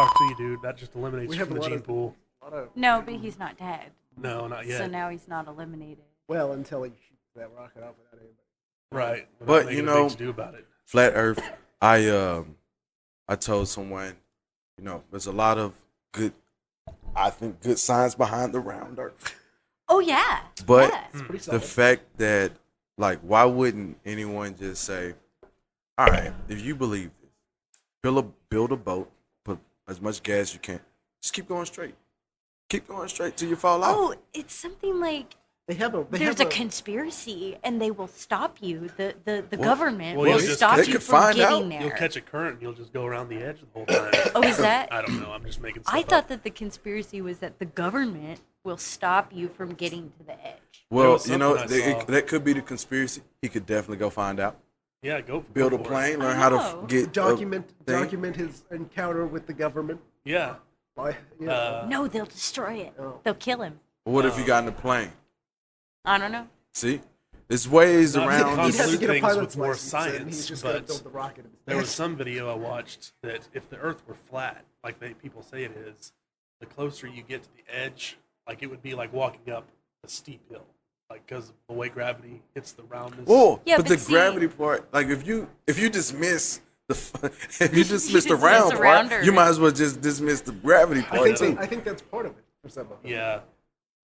talk to you, dude. That just eliminates you from the gene pool. No, but he's not dead. No, not yet. So now he's not eliminated. Well, until he shoots that rocket off without anybody. Right. But you know, to do about it. Flat Earth. I told someone, you know, there's a lot of good science behind the round Earth. Oh yeah. But yes. the fact that, like, why wouldn't anyone just say, all right, if you believe this, build a boat, put as much gas as you can, just keep going straight. Keep going straight till you fall off. Oh, it's something like there's a conspiracy, and they will stop you. The government will stop you from getting there. You'll catch a current, and you'll just go around the edge the whole time. Oh, is that? I don't know. I'm just making stuff I thought up. that the conspiracy was that the government will stop you from getting to the edge. Well, you know, that could be the conspiracy. He could definitely go find out. Yeah, build a plane, learn how to get document his encounter with the government. Yeah. No, they'll destroy it. Oh. They'll kill him. What if he got in the plane? I don't know. See, there's ways around. He'd have to get a pilot's with more science, but there was some video I watched that if the Earth were flat, like people say it is, the closer you get to the edge, like it would be like walking up a steep hill, like because of the way gravity hits the roundness. Oh, yeah, but the gravity part, like if you dismiss the round part, you might as well just dismiss the gravity part. I think that's part of it for some of them. Yeah.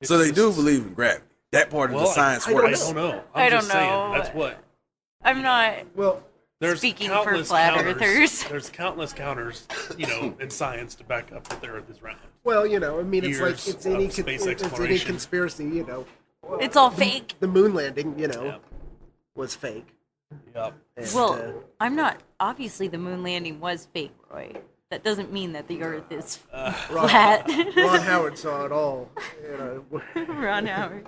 So they do believe in gravity. That part of the science works. I don't know. I don't just saying, know. that's what. I'm not. Well, there's speaking for flat earthers. There's countless counters, you know, in science to back up that the Earth is round. Well, you know, I mean, it's like it's any conspiracy, you know. It's all fake. The moon landing, you know, was fake. Yep. And, I'm not. Obviously, the moon landing was fake, Roy. That doesn't mean that the Earth is flat. Ron Howard saw it all. You know. Ron Howard.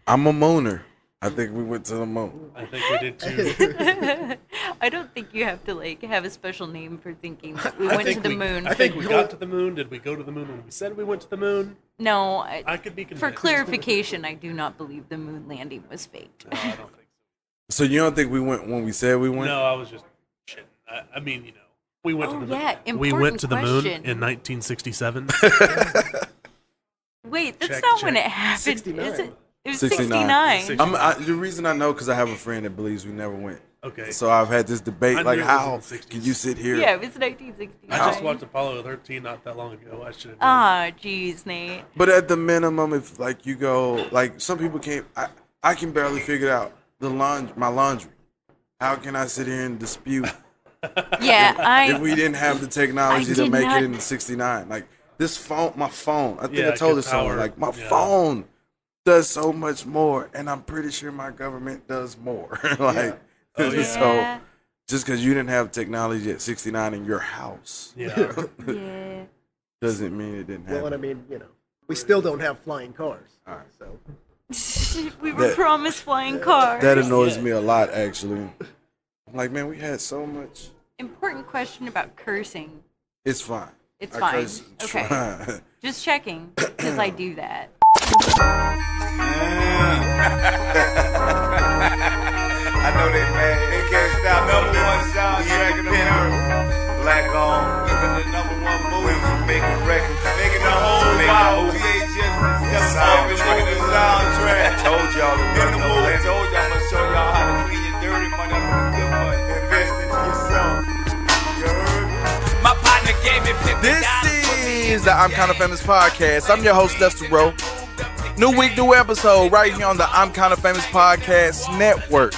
I'm a mooner. I think we went to the moon. I think we did too. I don't think you have to have a special name for thinking that we went to the moon. I think we got to the moon. Did we go to the moon when we said we went to the moon? No. I could be convinced. For clarification, I do not believe the moon landing was fake. No, I don't think so. So you don't think we went when we said we went? No, I was just shitting. I mean, you know, we went to the moon. Yeah, we went to the moon in 1967. Wait, that's not when it happened, 69. is it? It was 69. 69. The reason I know because I have a friend that believes we never went. Okay. So I've had this debate, like, how can you sit here? Yeah, it was 1969. I just watched Apollo 13 not that long ago. I should have. Ah, jeez, Nate. But at the minimum, if like you go, like some people can't. I can barely figure out my laundry. How can I sit here and dispute? Yeah, if we didn't have the technology to make it in '69, like this phone, my phone. I think I told this someone, like my phone does so much more, and I'm pretty sure my government does more. Like, so just because you didn't have technology at 69 in your house, doesn't mean it didn't happen. Well, and I mean, you know, we still don't have flying cars. All right. So we were promised flying cars. That annoys me a lot, actually. I'm like, man, we had so much. Important question about cursing. It's fine. It's fine. Okay. Just checking, because I do that. I know they mad. They can't stop. Number one soundtrack in the earth. Black on. The number one movie for making records. Making the whole Bible. VHS soundtrack. I told y'all to run the movie. I told y'all I'm going to show y'all how to clean your dirty money up with good money. Invest into yourself. You heard? My partner gave me This is the I'm Kinda Famous podcast. I'm your host, Lester Rowe. New week, new episode right here on the I'm Kinda Famous Podcast Network.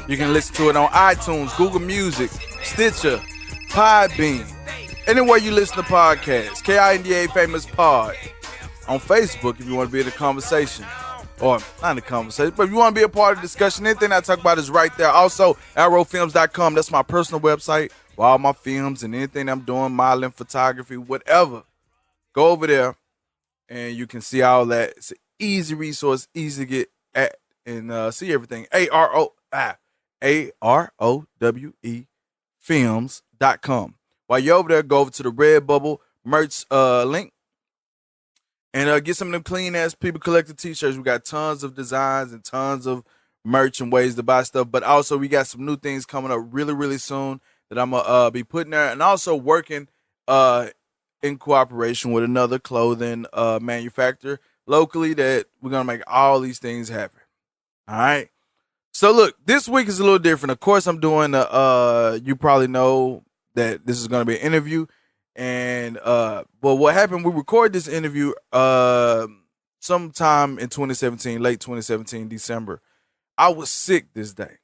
You can listen to it on iTunes, Google Music, Stitcher, Podbean, anywhere you listen to podcasts. KINDA Famous Pod. On Facebook if you want to be in the conversation. Or not in the conversation, but if you want to be a part of the discussion, anything I talk about is right there. Also, aRoweFilms.com. That's my personal website for all my films and anything I'm doing, modeling, photography, whatever. Go over there and you can see all that. It's an easy resource, easy to get at and see everything. aRowe films.com. While you're over there, go over to the Redbubble merch link and get some of them clean ass People Collector t-shirts. We got tons of designs and tons of merch and ways to buy stuff, but also we got some new things coming up really, really soon that I'm gonna be putting there, and also working in cooperation with another clothing manufacturer locally that we're gonna make all these things happen. All right. So look, this week is a little different. Of course, I'm doing you probably know that this is gonna be an interview. And but what happened, we recorded this interview sometime in 2017, late 2017, December. I was sick this day.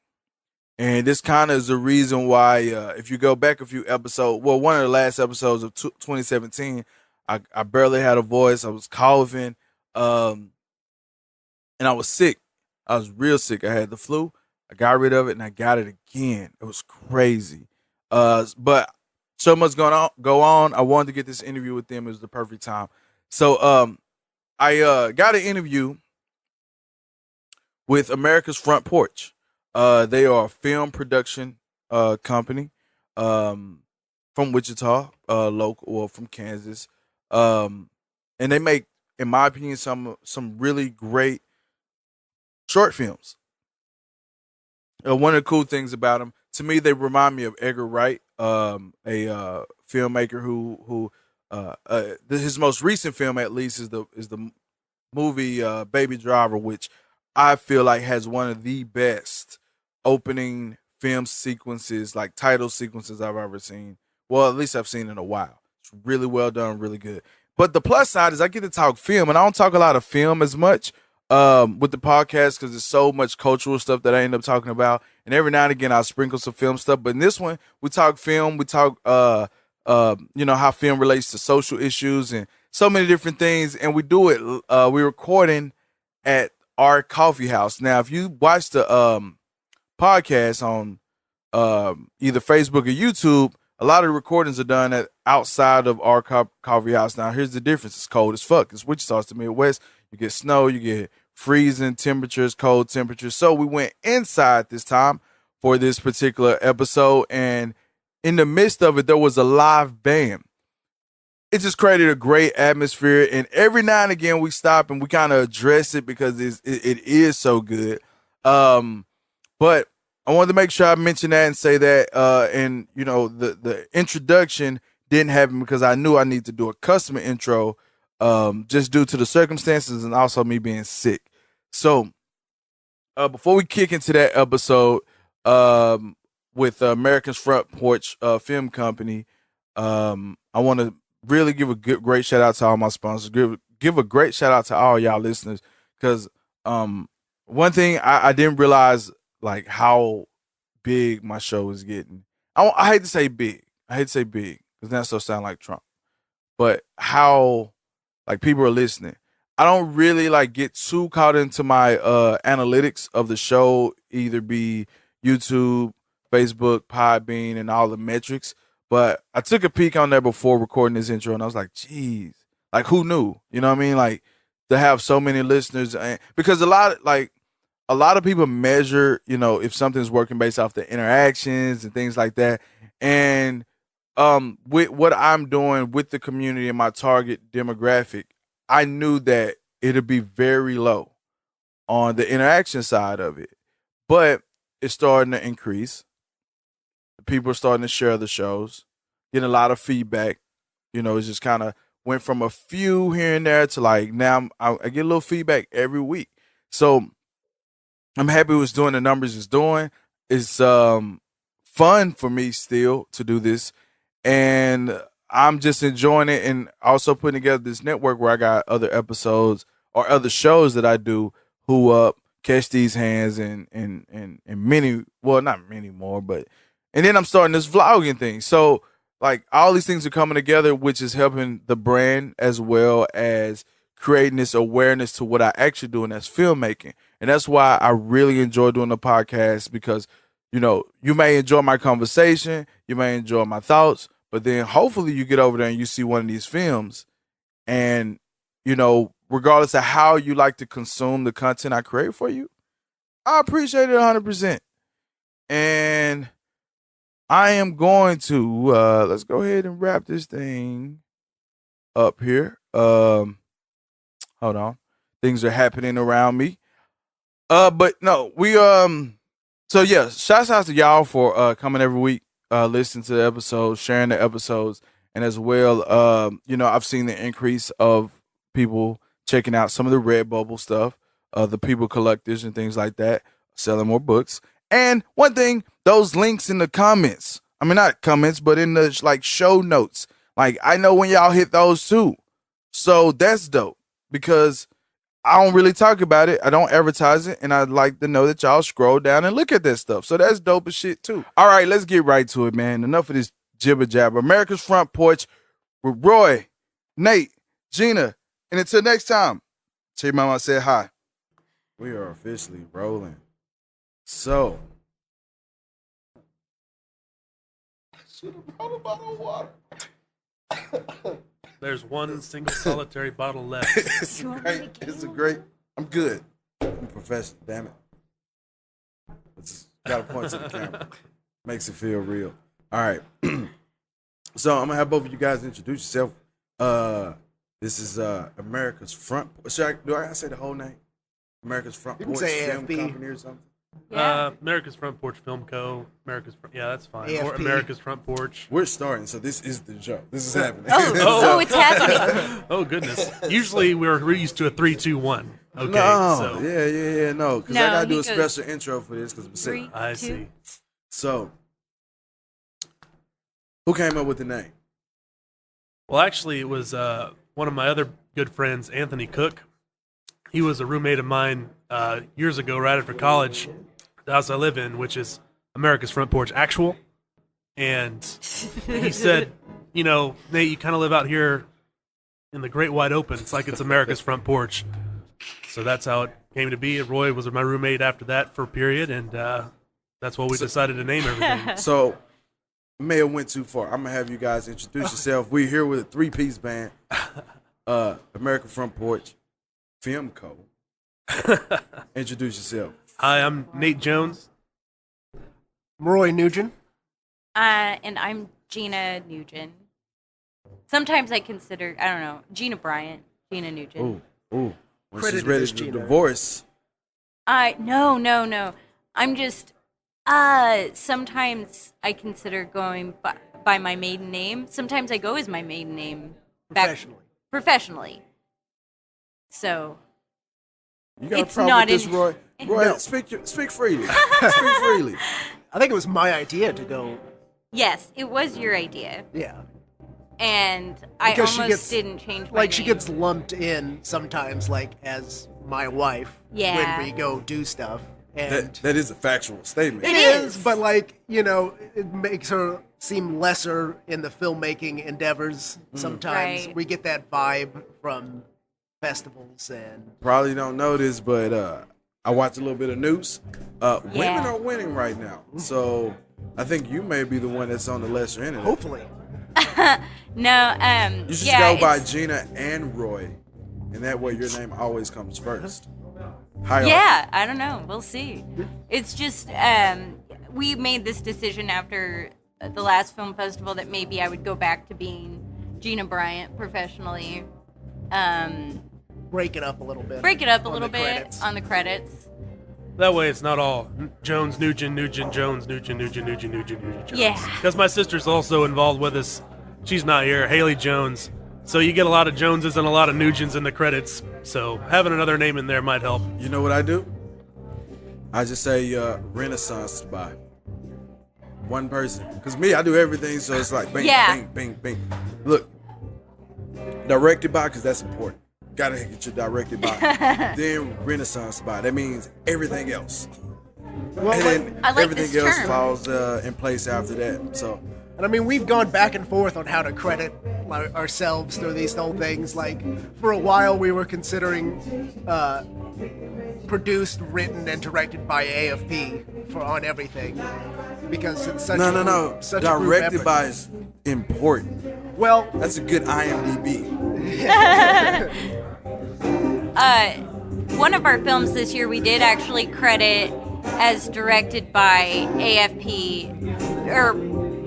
And this kind of is the reason why, if you go back a few episodes, well, one of the last episodes of 2017, I barely had a voice. I was coughing, and I was sick. I was real sick. I had the flu. I got rid of it, and I got it again. It was crazy. But so much go on. I wanted to get this interview with them. It was the perfect time. So I got an interview with America's Front Porch. They are a film production company from Wichita, local, or from Kansas, and they make, in my opinion, some really great short films. One of the cool things about them, to me, they remind me of Edgar Wright, a filmmaker who his most recent film, at least, is the movie Baby Driver, which I feel like has one of the best opening film sequences, like title sequences, I've ever seen. Well, at least I've seen in a while. It's really well done, really good. But the plus side is I get to talk film, and I don't talk a lot of film as much with the podcast because there's so much cultural stuff that I end up talking about. And every now and again, I'll sprinkle some film stuff. But in this one, we talk film. We talk, how film relates to social issues and so many different things. And we do it. We're recording at our coffee house. Now, if you watch the podcast on either Facebook or YouTube, a lot of the recordings are done outside of our coffee house. Now, here's the difference. It's cold as fuck. It's Wichita, it's the Midwest. You get snow, you get freezing temperatures, cold temperatures. So we went inside this time for this particular episode. And in the midst of it, there was a live band. It just created a great atmosphere. And every now and again, we stop and we kind of address it because it is so good. But I wanted to make sure I mention that and say that, and the introduction didn't happen because I knew I needed to do a custom intro, just due to the circumstances and also me being sick. So, before we kick into that episode, with America's Front Porch Film Company, I want to really give a great shout out to all my sponsors. Give a great shout out to all y'all listeners because one thing I didn't realize, like, how big my show is getting. I hate to say big. I hate to say big because that so sound like Trump. But how, like, people are listening. I don't really, like, get too caught into my analytics of the show, either be YouTube, Facebook, Podbean, and all the metrics. But I took a peek on there before recording this intro, and I was like, geez, like, who knew? You know what I mean? Like, to have so many listeners. Because a lot of people measure, if something's working based off the interactions and things like that. And with what I'm doing with the community and my target demographic, I knew that it'd be very low on the interaction side of it. But it's starting to increase. People are starting to share the shows, getting a lot of feedback. It's just kind of went from a few here and there to, like, now I get a little feedback every week. So I'm happy with doing the numbers it's doing. It's fun for me still to do this. And I'm just enjoying it and also putting together this network where I got other episodes or other shows that I do who catch these hands and many, well, not many more, but, and then I'm starting this vlogging thing. So, like, all these things are coming together, which is helping the brand as well as creating this awareness to what I actually do, and that's filmmaking. And that's why I really enjoy doing the podcast because, you may enjoy my conversation, you may enjoy my thoughts, but then hopefully you get over there and you see one of these films and, regardless of how you like to consume the content I create for you, I appreciate it 100%. And I am going to, let's go ahead and wrap this thing up here. Hold on. Things are happening around me. But no, we, so yeah, shouts out to y'all for coming every week, listening to the episodes, sharing the episodes, And as well, I've seen the increase of people checking out some of the Redbubble stuff, the people collectors and things like that, selling more books. And one thing, those links in the comments, I mean, not comments, but in the like show notes, like I know when y'all hit those too. So that's dope because I don't really talk about it. I don't advertise it. And I'd like to know that y'all scroll down and look at that stuff. So that's dope as shit too. All right, let's get right to it, man. Enough of this jibber jabber. America's Front Porch with Roy, Nate, Gina. And until next time, tell your mama I said hi. We are officially rolling. So, I should have brought a bottle of water. There's one single solitary bottle left. It's great. It's a great. I'm good. I'm professional. Damn it. It's got to point to the camera. Makes it feel real. All right. So I'm gonna have both of you guys introduce yourself. This is America's Front. Do I say the whole name? America's Front Porch Film Company or something. Yeah. America's Front Porch Film Co. Yeah, that's fine. AFP. Or America's Front Porch. We're starting, so this is the show. This is happening. Oh, it's happening. Oh goodness. Usually we're used to a 3, 2, 1. Okay. No. So Yeah. No, because I No, gotta do he a goes special intro for this because I'm sick. 3, I 2. see. So, who came up with the name? Well, actually, it was one of my other good friends, Anthony Cook. He was a roommate of mine years ago, right after college, the house I live in, which is America's Front Porch Actual. And he said, Nate, you kind of live out here in the great wide open. It's like it's America's Front Porch. So that's how it came to be. Roy was my roommate after that for a period, and that's what we decided to name everything. So, may have went too far. I'm gonna have you guys introduce yourself. We're here with a 3-piece band, American Front Porch Film Co. Introduce yourself. Hi, I'm Nate Jones. Roy Nugen. And I'm Gina Nugen. Sometimes I consider, Gina Bryant, Gina Nugen. Ooh. When she's Credited ready as to Gina. divorce. No. I'm just, sometimes I consider going by my maiden name. Sometimes I go as my maiden name. Professionally. So, You got It's a problem not with this, in- Roy? Roy, No. speak freely. Speak freely. I think it was my idea to go. yes, it was your idea. Yeah. And I Because she almost gets- didn't change my Like, name. she gets lumped in sometimes, like, as my wife Yeah. when we go do stuff. And That is a factual statement. it is, but, like, it makes her seem lesser in the filmmaking endeavors. Sometimes Right. we get that vibe from festivals and Probably don't know this, but I watch a little bit of news. Women are winning right now. So I think you may be the one that's on the lesser end of it. hopefully. No, You should yeah, go by it's- Gina and Roy, and that way your name always comes first. Hierarchy. Yeah, I don't know. We'll see. It's just we made this decision after the last film festival that maybe I would go back to being Gina Bryant professionally. Break it up a little bit. Break it up a on little the bit credits. on the credits. That way it's not all Jones, Nugen, Jones, Nugen, Jones. Yeah. Because my sister's also involved with us. She's not here, Haley Jones. So you get a lot of Joneses and a lot of Nugens in the credits. So having another name in there might help. You know what I do? I just say Renaissance to buy. One person. Because me, I do everything, so it's like bing, Yeah. bing, bing, bing. Look, directed by, because that's important. Gotta get your directed by. Then Renaissance by. That means everything else. Well, And like, then I like everything this else term. falls in place after that. So and I mean, we've gone back and forth on how to credit ourselves through these whole things. Like, for a while, we were considering produced, written, and directed by AFP on everything because it's such no. such a group Directed effort. by is important. Well, That's a good IMDb. One of our films this year we did actually credit as directed by AFP,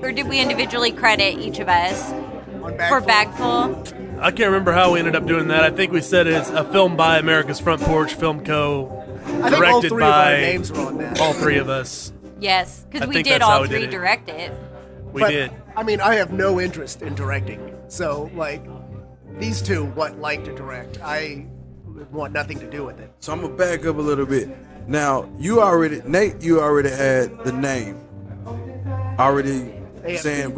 or did we individually credit each of us on for Bagful, Bagful? I can't remember how we ended up doing that. I think we said it's a film by America's Front Porch Film Co. I think all directed three of our by names are on that. all three of us. Yes, because I we think did that's how all we did three it. direct it. We did. I mean, I have no interest in directing. So, like, these two like to direct. I want nothing to do with it. So I'm gonna back up a little bit. Now, Nate, you already had the name. Already AFP. saying I'm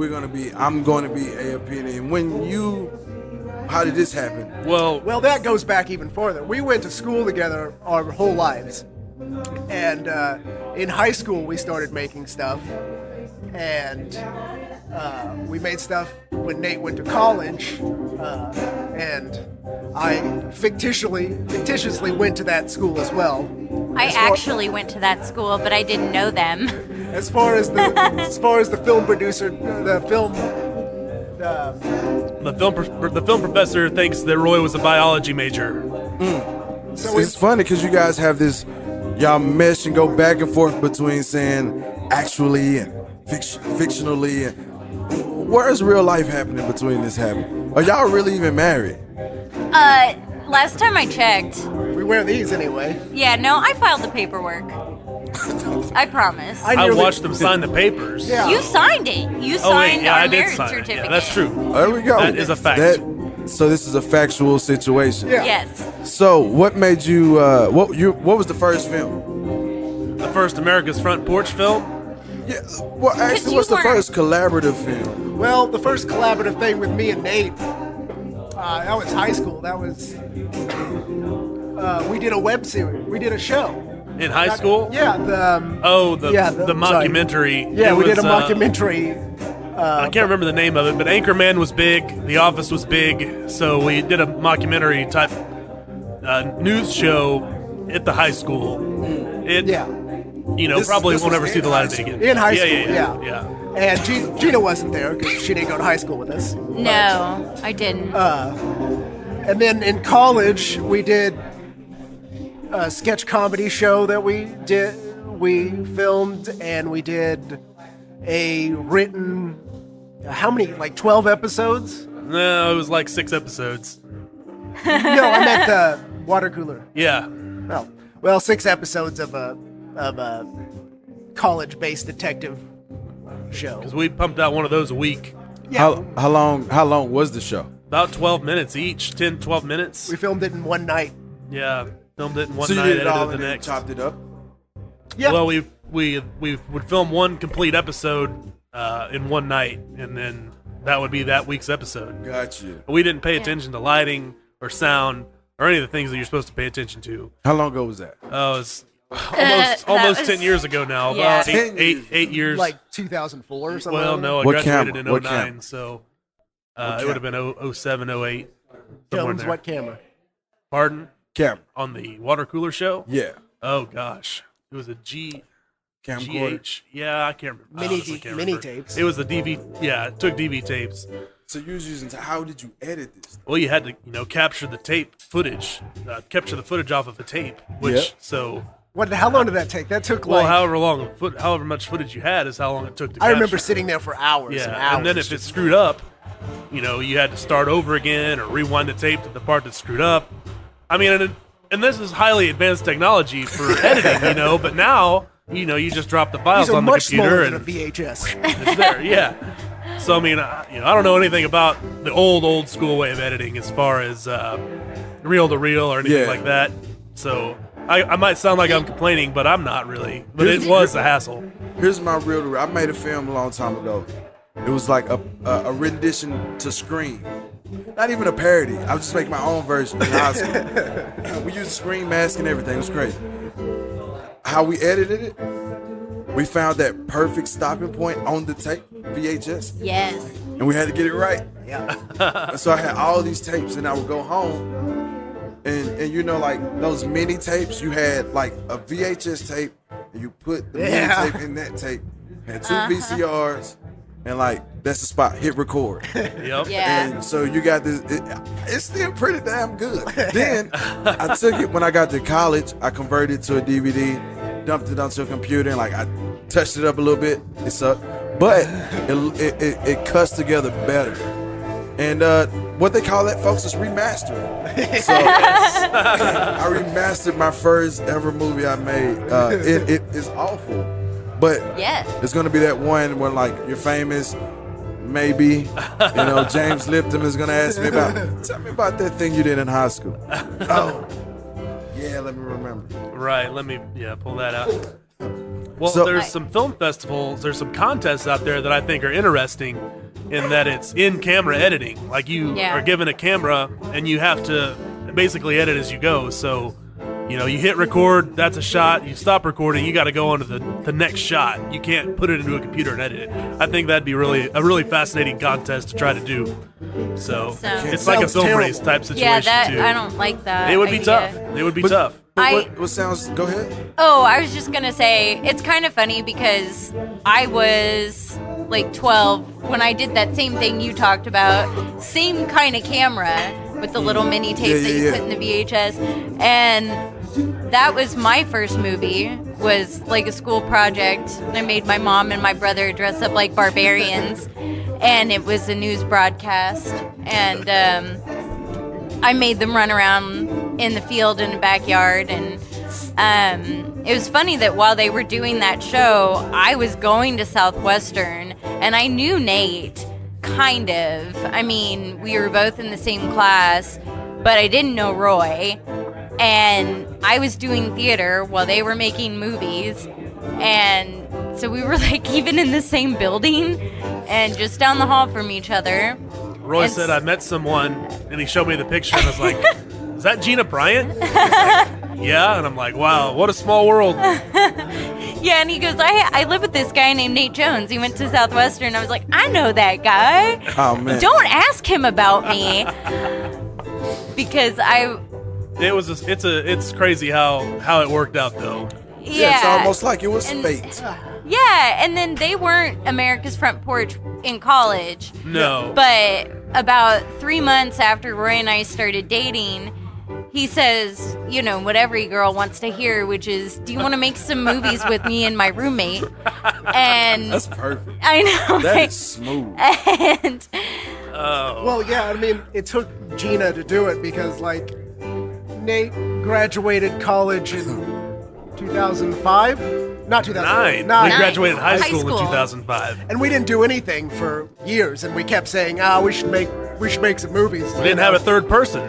going to be AFP. And how did this happen? Well, that goes back even further. We went to school together our whole lives. And in high school, we started making stuff. And we made stuff when Nate went to college. And I fictitiously went to that school as well. I actually went to that school, but I didn't know them. As far as the film producer, the film professor thinks that Roy was a biology major. So it's funny because you guys have this, y'all mesh and go back and forth between saying actually and fictionally. And where's real life happening between this happening? Are y'all really even married? Last time I checked. we wear these anyway. Yeah, no, I filed the paperwork. I promise. I watched them sign the papers. Yeah. You signed it. You signed I our did marriage sign it. certificate. Yeah, that's true. There we go. That is a fact. So this is a factual situation. Yeah. Yes. So what made you? What was the first film? The first America's Front Porch film. Yeah. Well, actually, you what's the weren't- first collaborative film? Well, the first collaborative thing with me and Nate, that was high school. That was we did a web series. We did a show. In high school? Yeah. The mockumentary. Yeah, It we did a was, mockumentary. I can't remember the name of it, but Anchorman was big. The Office was big. So we did a mockumentary type news show at the high school. It, Yeah. probably this won't was ever see in the light of high day school. again. In high school, Yeah. yeah. And Gina wasn't there because she didn't go to high school with us. No, I didn't. And then in college, we did a sketch comedy show that we filmed, and we did a written, how many, like 12 episodes? No, it was like 6 episodes. No, I meant the water cooler. Yeah. Oh, well, 6 episodes of a college-based detective show. Because we pumped out one of those a week. Yeah, How long was the show? About 12 minutes each. 10, 12 minutes. we filmed it in one night. Yeah. Filmed it in one So you night, did it all edited and the then next. chopped it up. Yeah. Well, we would film one complete episode in one night, and then that would be that week's episode. Got you. We didn't pay attention to lighting or sound or any of the things that you're supposed to pay attention to. How long ago was that? Oh, it's that almost was- 10 years ago now. Yeah. About 8 years. like 2004 or something. well, no, I What graduated camera? in 09, so it would have been 07, 08. Somewhere in Jones, there. what camera? Pardon? Camera. On the water cooler show? Yeah. Oh, gosh. It was a Camcorder. GH. Yeah, I can't remember. I honestly can't Mini remember. tapes. It was the DV. Yeah, it took DV tapes. So you was using. How did you edit this? Well, you had to, capture the tape footage, capture the footage off of the tape. Which Yep. so, How long did that take? That took well, like. however much footage you had is how long it took to. I capture. remember sitting there for hours Yeah, and hours. and then if it screwed up, you had to start over again or rewind the tape to the part that screwed up. I mean, and this is highly advanced technology for editing, but now, you just drop the files These are on the much computer smaller than a and VHS. it's there. Yeah. So I mean, I don't know anything about the old school way of editing as far as reel to reel or anything Yeah. like that. So I might sound like I'm complaining, but I'm not really. But it was a hassle. Here's my real. I made a film a long time ago. It was like a rendition to Scream. Not even a parody. I was just making my own version in high school. We used Scream mask and everything. It was crazy. How we edited it, we found that perfect stopping point on the tape, VHS, Yes. and we had to get it right. Yeah. So I had all these tapes, and I would go home, and like those mini tapes, you had like a VHS tape, and you put the Yeah. mini tape in that tape. Had 2 VCRs, and like that's the spot. Hit record. Yep. Yeah. And so you got this. It's still pretty damn good. Then I took it when I got to college. I converted it to a DVD, dumped it onto a computer, and like I touched it up a little bit. It sucked, but it cuts together better. And what they call that, folks, is remastering. So I remastered my first ever movie I made. It is awful, But Yes. it's gonna be that one when like you're famous. Maybe, James Lipton is gonna ask me tell me about that thing you did in high school. Oh, yeah, let me remember. Right, let me pull that out. Well, So- there's some film festivals, there's some contests out there that I think are interesting in that it's in-camera editing. Like you are given a camera and you have to basically edit as you go. So, you hit record, that's a shot, you stop recording, you got to go on to the next shot. You can't put it into a computer and edit it. I think that'd be a really fascinating contest to try to do. So it's like a Sounds film terrible. race type situation too. I don't like that. It would be idea. tough. It would be tough. But what sounds? Go ahead. Oh, I was just gonna say it's kind of funny because I was like 12 when I did that same thing you talked about, same kind of camera with the little mini tapes that you put in the VHS, and that was my first movie. Was like a school project. I made my mom and my brother dress up like barbarians, and it was a news broadcast, and I made them run around in the field in the backyard, and it was funny that while they were doing that show, I was going to Southwestern, and I knew Nate, kind of. I mean, we were both in the same class, but I didn't know Roy, and I was doing theater while they were making movies, and so we were like even in the same building and just down the hall from each other. Roy said I met someone, and he showed me the picture, and I was like, "Is that Gina Bryant?" He's like, yeah, and I'm like, "Wow, what a small world." Yeah, and he goes, I live with this guy named Nate Jones. He went to Southwestern. I was like, I know that guy. Oh man! Don't ask him about me because it's crazy how it worked out though. Yeah, it's almost like it was fate. Yeah, and then they weren't America's Front Porch in college. No. But about 3 months after Roy and I started dating, he says, what every girl wants to hear, which is, do you want to make some movies with me and my roommate? And That's perfect. I know. That right? is smooth. And Well, yeah, I mean, it took Gina to do it because, like, Nate graduated college in 2005? Not 2009. We graduated high High school school. in 2005. And we didn't do anything for years, and we kept saying, we should make some movies. We didn't have a third person.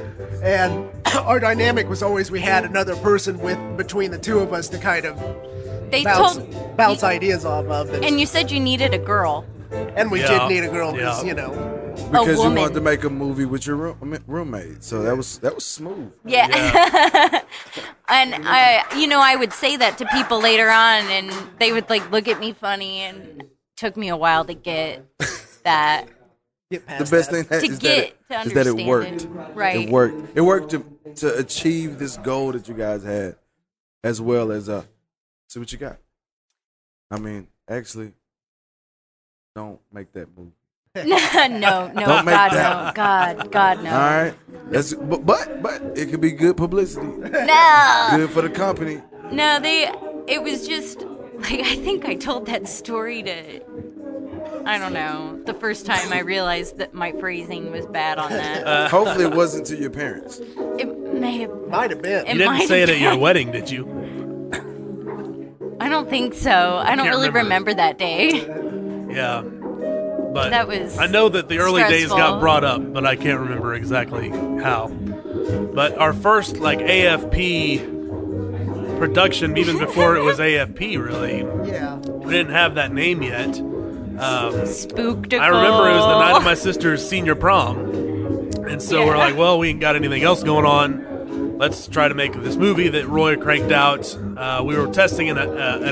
And our dynamic was always we had another person between the two of us to kind of they bounce ideas off of. and you said you needed a girl. And we Yeah. did need a girl because, Yeah. Because you woman. wanted to make a movie with your roommate, so that was smooth. Yeah. And I would say that to people later on, and they would like look at me funny, and it took me a while to get that. get The past best that. thing To get to is that it understand worked. it. Right. It worked. It worked to achieve this goal that you guys had, as well as see what you got. I mean, actually, don't make that movie. no, Don't make God, that. no, God, no. All right, that's but it could be good publicity. No, Good for the company. no, it was just like I think I told that story to, I don't know, the first time I realized that my phrasing was bad on that. Hopefully, it wasn't to your parents. It may have. Might have been. It You didn't might say have it at your been. wedding, did you? I don't think so. I don't Can't really remember. remember that day. Yeah. But That was I know that the early days got stressful. brought up, but I can't remember exactly how. But our first like AFP production, even before it was AFP, really, Yeah. we didn't have that name yet. Spooktacle. I remember it was the night of my sister's senior prom, and so we're Yeah. like, well, we ain't got anything else going on. Let's try to make this movie that Roy cranked out. We were testing an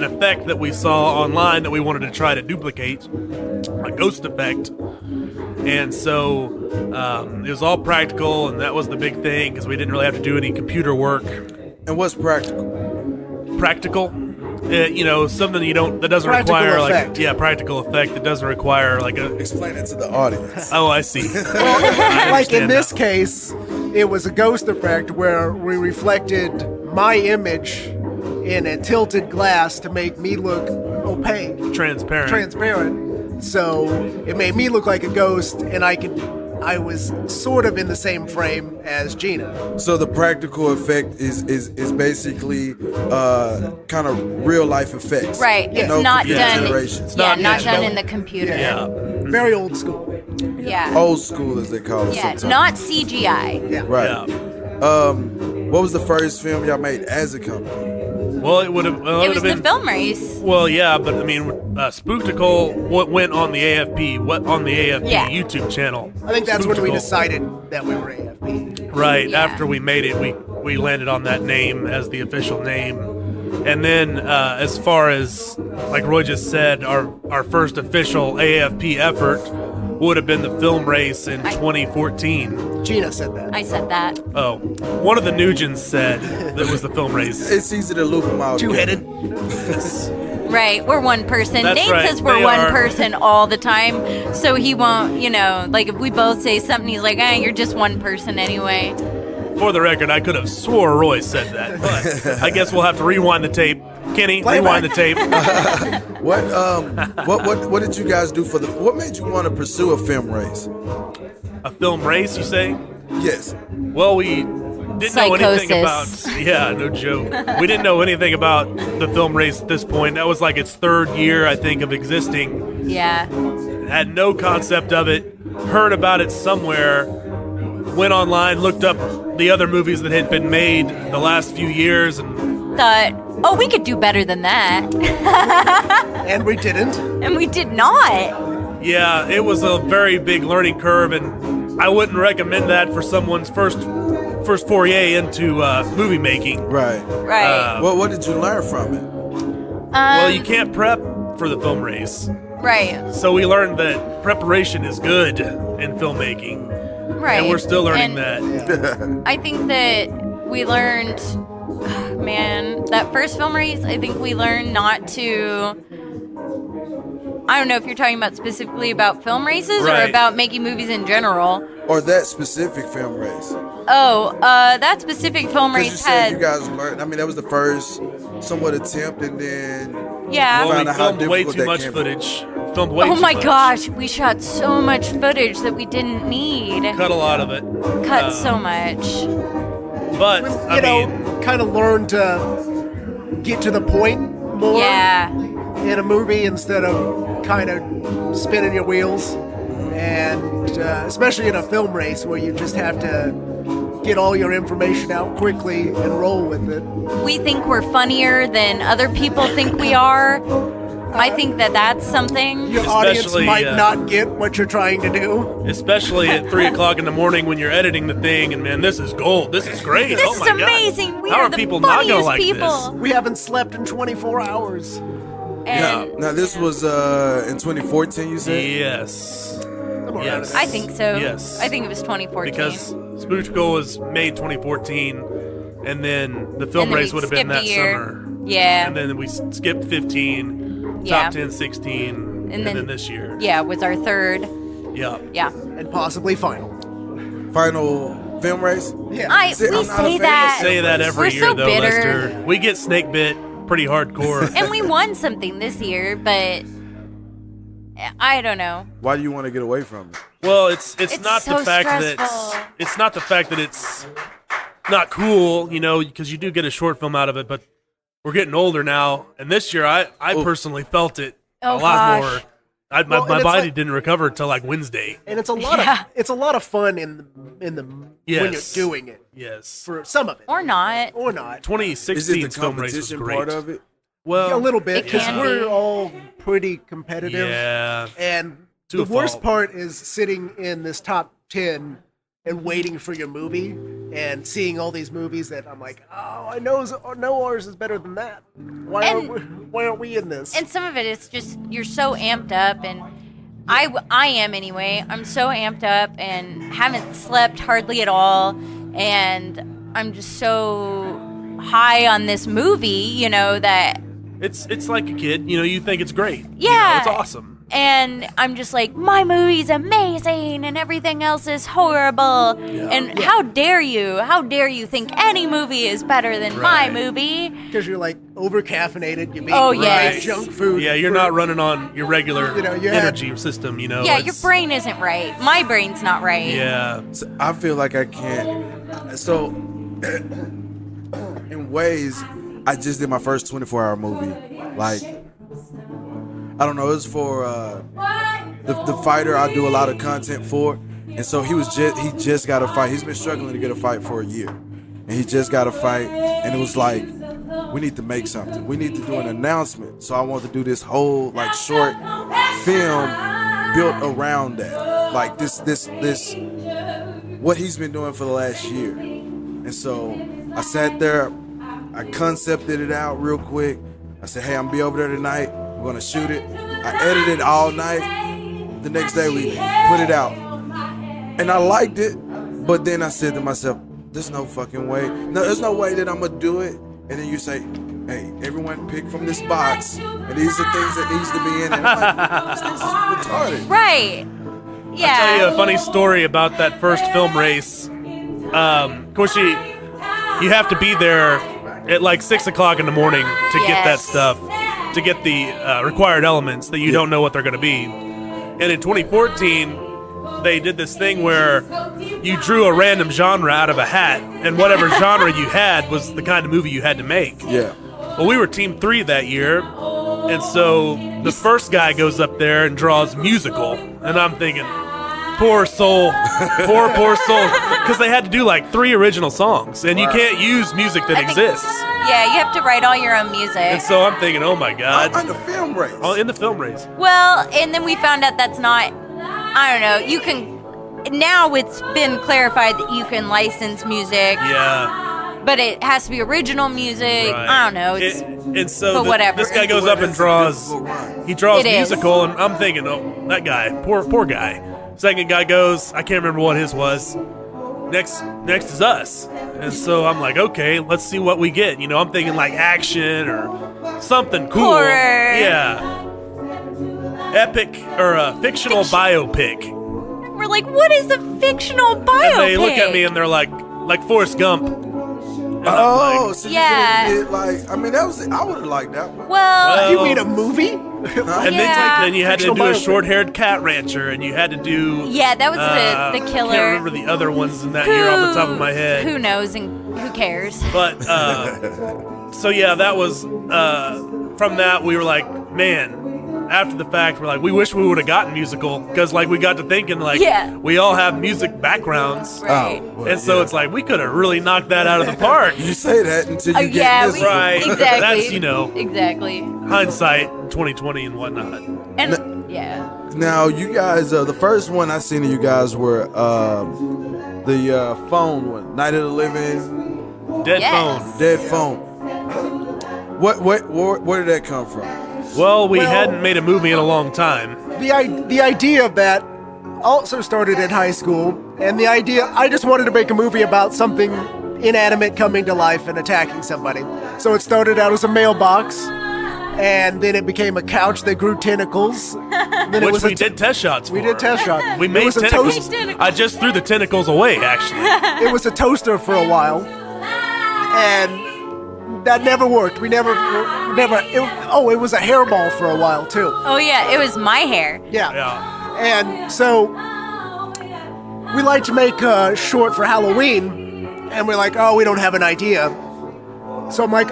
effect that we saw online that we wanted to try to duplicate, a ghost effect. And so it was all practical, and that was the big thing because we didn't really have to do any computer work. And what's practical? Practical, something that doesn't Practical require effect. practical effect that doesn't require like a. Explain it to the audience. Oh, I see. Like in understand this now. case, it was a ghost effect where we reflected my image in a tilted glass to make me look opaque, transparent. transparent. So it made me look like a ghost, and I could I was sort of in the same frame as Gina. So the practical effect is basically kind of real life effects. Right. It's No not computer done. generation. Not done in the computer. Yeah. Very old school. Yeah. Old school, as they call it. Yeah. sometimes. Not CGI. Yeah. Right. Yeah. What was the first film y'all made as a company? Well, it would have. It was the film race. Well, yeah, but I mean, Spooktacle went on the AFP. What on the AFP Yeah. YouTube channel? I think that's when we Spooktacle. decided that we were AFP. Right Yeah. after we made it, we landed on that name as the official name, and then as far as like Roy just said, our first official AFP effort would have been the film race in 2014. Gina said that. I said that. Oh, one of the Nugens said that was the film race. It's easy to loop them out. Two-headed. Right, we're one person. That's Dane right, says we're they one are. person all the time, so he won't, like if we both say something, he's like, you're just one person anyway. For the record, I could have swore Roy said that, but I guess we'll have to rewind the tape. Kenny, Play rewind the back. tape. What did you guys do what made you want to pursue a film race? A film race, you say? Yes. Well, we didn't know anything about. Yeah, no joke. We didn't know anything about the film race at this point. That was like its third year, I think, of existing. Yeah. Had no concept of it. Heard about it somewhere. Went online, looked up the other movies that had been made the last few years, and Thought, we could do better than that. And we didn't. And we did not. yeah, it was a very big learning curve, and I wouldn't recommend that for someone's first foray into movie making. Right. Right. What did you learn from it? Well, you can't prep for the film race. Right. So we learned that preparation is good in filmmaking, Right. and we're still learning And that. I think that we learned, man, that first film race, I think we learned not to. I don't know if you're talking about specifically about film races or Right. about making movies in general. Or that specific film race? Oh, that specific film Because you race said you had. guys learned. I mean, that was the first somewhat attempt, and then Yeah. Well, found we out how filmed way difficult too that much can be. footage. Filmed way Oh too my much. gosh, we shot so much footage that we didn't need. Cut a lot of it. Cut so much. But I You know, mean, kind of learn to get to the point more Yeah. in a movie instead of kind of spinning your wheels. And especially in a film race where you just have to get all your information out quickly and roll with it. We think we're funnier than other people think we are. I think that that's something. Your audience Especially, might not get what you're trying to do. especially at 3:00 in the morning when you're editing the thing, and man, this is gold. This is great. This oh is my God. amazing. We How are are the people not gonna funniest like people. We haven't slept in 24 hours. And Now this was in 2014. You this? said. Yes. Somewhere around Yes. there. I think so. Yes. I think it was 2014. Because Spooktacle was made 2014, and then the film And then race we would have been skipped a that year. summer. Yeah. And then we skipped 15, Yeah. top 10, 16, and then this year. Yeah, was our third. Yeah. Yeah. And possibly final. Final film race. Yeah. See, We I'm not a say fan. that. Say that every We're year, so though, bitter. Lester. We get snake bit pretty hardcore. And we won something this year, but I don't know. Why do you want to get away from it? Well, it's It's not so the fact stressful. that it's not the fact that it's not cool, because you do get a short film out of it, but we're getting older now, and this year I personally felt it Oh, a lot gosh. more. Well, My and it's body like- didn't recover until like Wednesday. And it's a lot Yeah. of fun in the when you're Yes. doing it Yes. for some of it Or not. or not. Is it 2016 the film race was competition great. part of it? Well, A little bit It because can we're be. all pretty competitive. yeah. And To the a worst fault. part is sitting in this top 10 and waiting for your movie and seeing all these movies that I'm like, oh, I know ours is better than that. Why aren't we in this? And some of it is just you're so amped up, and I am anyway. I'm so amped up and haven't slept hardly at all, and I'm just so high on this movie, that It's like a kid, you think it's great. Yeah. It's awesome. and I'm just like, my movie's amazing and everything else is horrible. And how dare you think any movie is better than my movie? Because you're like over caffeinated, you eat junk food. Yeah, you're not running on your regular energy system, Yeah, your brain isn't right. My brain's not right. Yeah. So I feel like I can't. So, in ways, I just did my first 24-hour movie. Like, I don't know, it was for the fighter I do a lot of content for. And so he just got a fight. He's been struggling to get a fight for a year. And he just got a fight. And it was like, we need to make something. We need to do an announcement. So I want to do this whole like short film built around that. Like this what he's been doing for the last year. And so I sat there, I concepted it out real quick. I said, hey, I'm gonna be over there tonight. We're gonna shoot it. I edited it all night. The next day we put it out. And I liked it, but then I said to myself, there's no fucking way. No, there's no way that I'm gonna do it. And then you say, hey, everyone pick from this box, and these are things that needs to be in it. And I'm like, this thing's retarded. Right. Yeah. I'll tell you a funny story about that first film race. Of course, you have to be there at like 6 o'clock in the morning to get that stuff, to get the required elements that you don't know what they're going to be. And in 2014, they did this thing where you drew a random genre out of a hat, and whatever genre you had was the kind of movie you had to make. Yeah. Well, we were Team 3 that year, and so the first guy goes up there and draws musical, and I'm thinking, poor soul, poor soul, because they had to do like 3 original songs, and you can't use music that exists. Yeah, you have to write all your own music. And so I'm thinking, oh my God. On the film race. Oh, in the film race. Well, and then we found out that's not, I don't know, you can, now it's been clarified that you can license music. Yeah. But it has to be original music. Right. I don't know. And so whatever. this guy goes up and draws musical, and I'm thinking, oh, that guy, poor guy. Second guy goes, I can't remember what his was. Next is us. And so I'm like, okay, let's see what we get. You know, I'm thinking like action or something cool. Horror. Yeah. Epic or a fictional biopic. We're like, what is a fictional biopic? And they look at me and they're like Forrest Gump. Oh, so you Yeah. could have did like, I mean, that was, I would have liked that one. Well, You made a movie? And Yeah. then you had to Fictional do a biopic. short-haired cat rancher, and you had to do yeah, that was the I killer. can't remember the other ones in that year off the top of my head. Who knows and who cares? But so yeah, that was from that we were like, man. After the fact, we're like, we wish we would have gotten musical, because like we got to thinking like we all have music backgrounds, Right. Well, and so yeah. it's like we could have really knocked that out of the park. You say that until you get Yeah, this. Right. exactly. That's, exactly. hindsight, 2020 and whatnot. And yeah. Now, you guys, the first one I seen of you guys were the phone one, Night of the Living, Dead Yes. phone. Dead Phone. Where did that come from? Well, we hadn't made a movie in a long time. The idea of that also started in high school, and the idea, I just wanted to make a movie about something inanimate coming to life and attacking somebody. So it started out as a mailbox, and then it became a couch that grew tentacles. Then Which we did test shots for. We did test shot. We It made was a tentacles. toast- I just threw the tentacles away, actually. It was a toaster for a while, and that never worked. We never. It was a hairball for a while too. Oh yeah, it was my hair. Yeah. Yeah. And so we like to make a short for Halloween, and we're like, oh, we don't have an idea. So I'm like,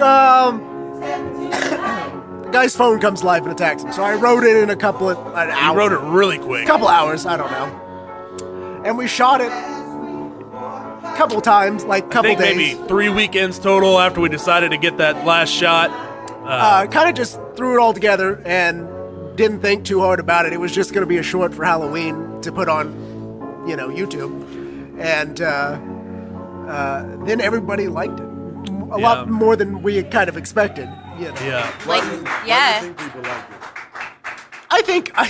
the guy's phone comes live and attacks him. So I wrote it in an I hour. wrote it really quick. Couple hours, I don't know. And we shot it a couple times, like I couple think days. maybe 3 weekends total after we decided to get that last shot. Kind of just threw it all together and didn't think too hard about it. It was just going to be a short for Halloween to put on, YouTube. And then everybody liked it. A lot more than we had kind of expected. Yeah. Like, Why yeah. do you think people like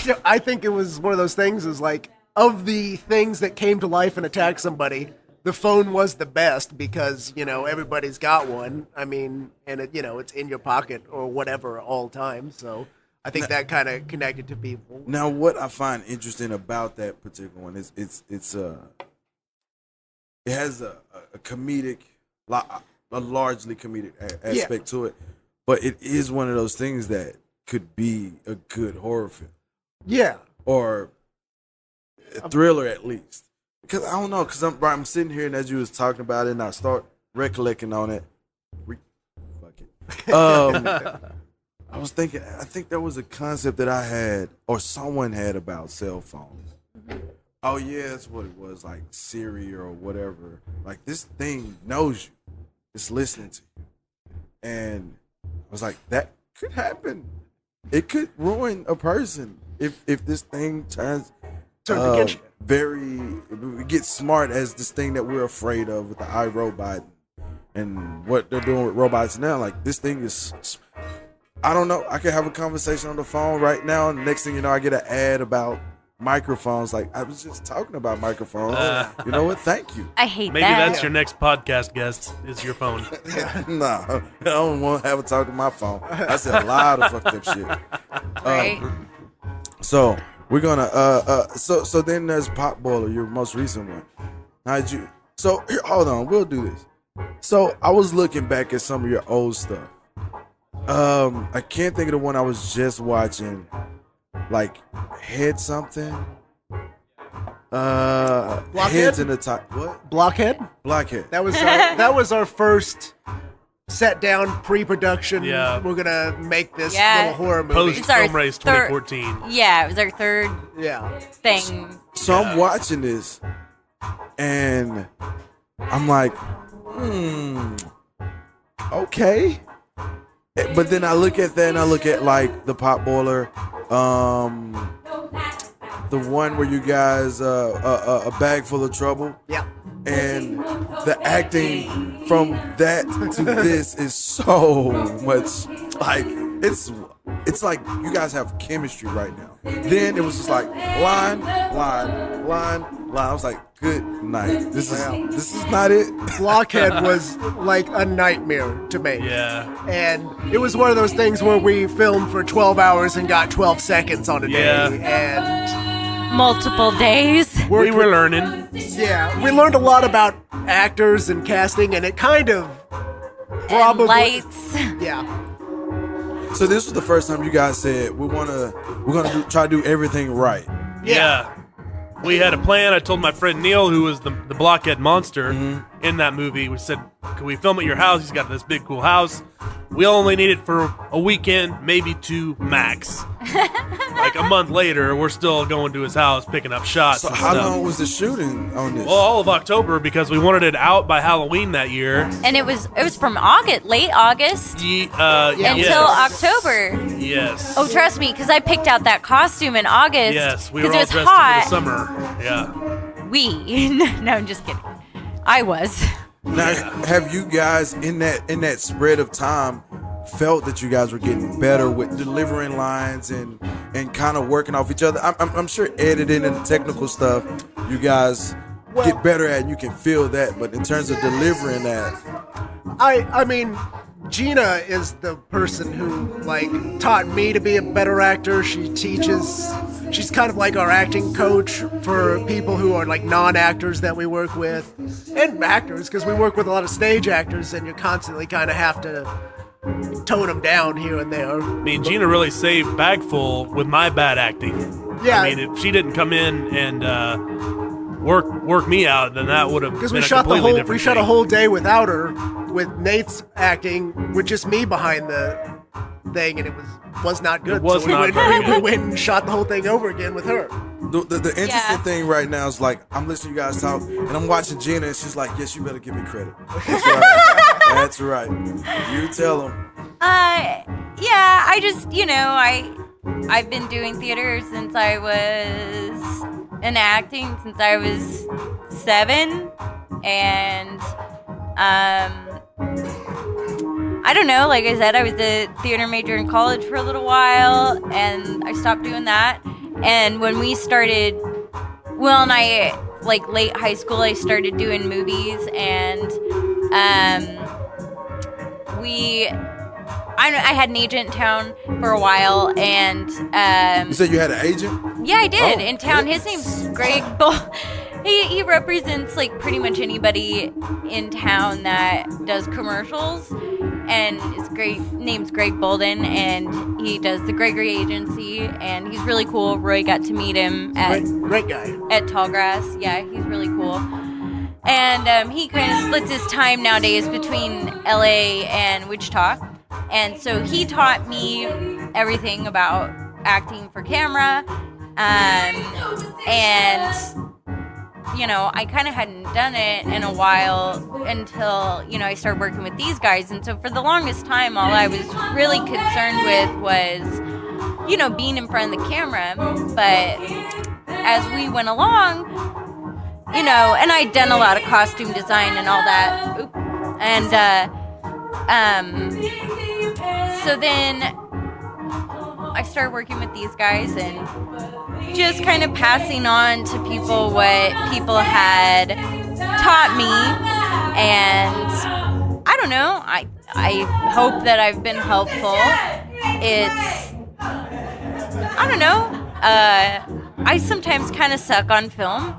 it? I think it was one of those things is like, of the things that came to life and attacked somebody, the phone was the best because, everybody's got one. I mean, and it's in your pocket or whatever all time. So I think that kind of connected to people. Now, what I find interesting about that particular one is it has a comedic, a largely comedic aspect to it, but it is one of those things that could be a good horror film. Yeah. Or a thriller at least. Because I don't know, because I'm sitting here and as you was talking about it and I start recollecting on it. Fuck it. I was thinking, I think there was a concept that I had or someone had about cell phones. Oh yeah, that's what it was, like Siri or whatever. Like this thing knows you. It's listening to you. And I was like, that could happen. It could ruin a person if this thing turns against you. It gets smart as this thing that we're afraid of with the iRobot and what they're doing with robots now. Like this thing is, I don't know. I could have a conversation on the phone right now, and the next thing you know, I get an ad about microphones. Like I was just talking about microphones. You know what? Thank you. I hate Maybe that. that's your next podcast guest is your phone. Nah, I don't want to have a talk to my phone. I said a lot of fucked up shit. Right? So we're gonna so then there's Pop Boiler, your most recent one. How'd you? So here, hold on, we'll do this. So I was looking back at some of your old stuff. I can't think of the one I was just watching. Like Head something. Heads in the top. What? Blockhead? Blockhead. That was our first set down pre-production. Yeah. We're gonna make this Yeah. little horror movie. Post It's our film race third- 2014. Yeah, it was our third Yeah. thing. So I'm watching this, and I'm like, okay. But then I look at that, and I look at like the Pop Boiler, the one where you guys a bag full of trouble. Yeah. And the acting from that to this is so much like it's like you guys have chemistry right now. Then it was just like line. I was like, good night. This is not it. Blockhead was like a nightmare to make. Yeah. And it was one of those things where we filmed for 12 hours and got 12 seconds on a day. Yeah. And Multiple days. We were learning. yeah, we learned a lot about actors and casting, and it kind of probably And lights. yeah. So this was the first time you guys said we're gonna try to do everything right. Yeah. We had a plan. I told my friend Neil, who was the blockhead monster in that movie, we said, can we film at your house? He's got this big, cool house. We only need it for a weekend, maybe two max. Like a month later, we're still going to his house, picking up shots. So and how stuff. long was the shooting on this? Well, all of October, because we wanted it out by Halloween that year. And it was from late August until Yes. October. Yes. Oh, trust me, because I picked out that costume in August. Yes, we were it all was dressed hot. for the summer. Yeah. We. No, I'm just kidding. I was. Now, have you guys in that spread of time felt that you guys were getting better with delivering lines and kind of working off each other? I'm sure editing and the technical stuff you guys get better at, and you can feel that. But in terms of delivering that, I mean, Gina is the person who like taught me to be a better actor. She's kind of like our acting coach for people who are like non-actors that we work with, and actors, because we work with a lot of stage actors, and you constantly kind of have to tone them down here and there. I mean, Gina really saved Bagful with my bad acting. Yeah. I mean, if she didn't come in and work me out, then that would have been Because a we shot completely different we shot a thing. whole day without her, with Nate's acting, with just me behind the thing, and it was not good. It was so we not went, very we good. went and shot the whole thing over again with her. the interesting Yeah. thing right now is like I'm listening to you guys talk, and I'm watching Gina, and she's like, "Yes, you better give me credit." That's right. That's right. You tell them. Yeah, I just, I've been doing theater since I was, and acting since I was 7, and, I don't know, like I said, I was a theater major in college for a little while, and I stopped doing that, and when we started, and I, like, late high school, I started doing movies, and, I had an agent in town for a while, and You said you had an agent? yeah, I did Oh, in town. yeah. His name's Greg Bull. He represents like pretty much anybody in town that does commercials, and his name's Greg Bolden, and he does the Gregory Agency, and he's really cool. Roy got to meet him at Great guy. at Tallgrass. Yeah, he's really cool. And he kind of splits his time nowadays between LA and Wichita. And so he taught me everything about acting for camera. And, you know, I kind of hadn't done it in a while until, you know, I started working with these guys. And so for the longest time, all I was really concerned with was, you know, being in front of the camera. But as we went along, you know, and I'd done a lot of costume design and all that. Oop. And so then I started working with these guys and just kind of passing on to people what people had taught me. And I don't know, I hope that I've been helpful. It's, I don't know, I sometimes kind of suck on film.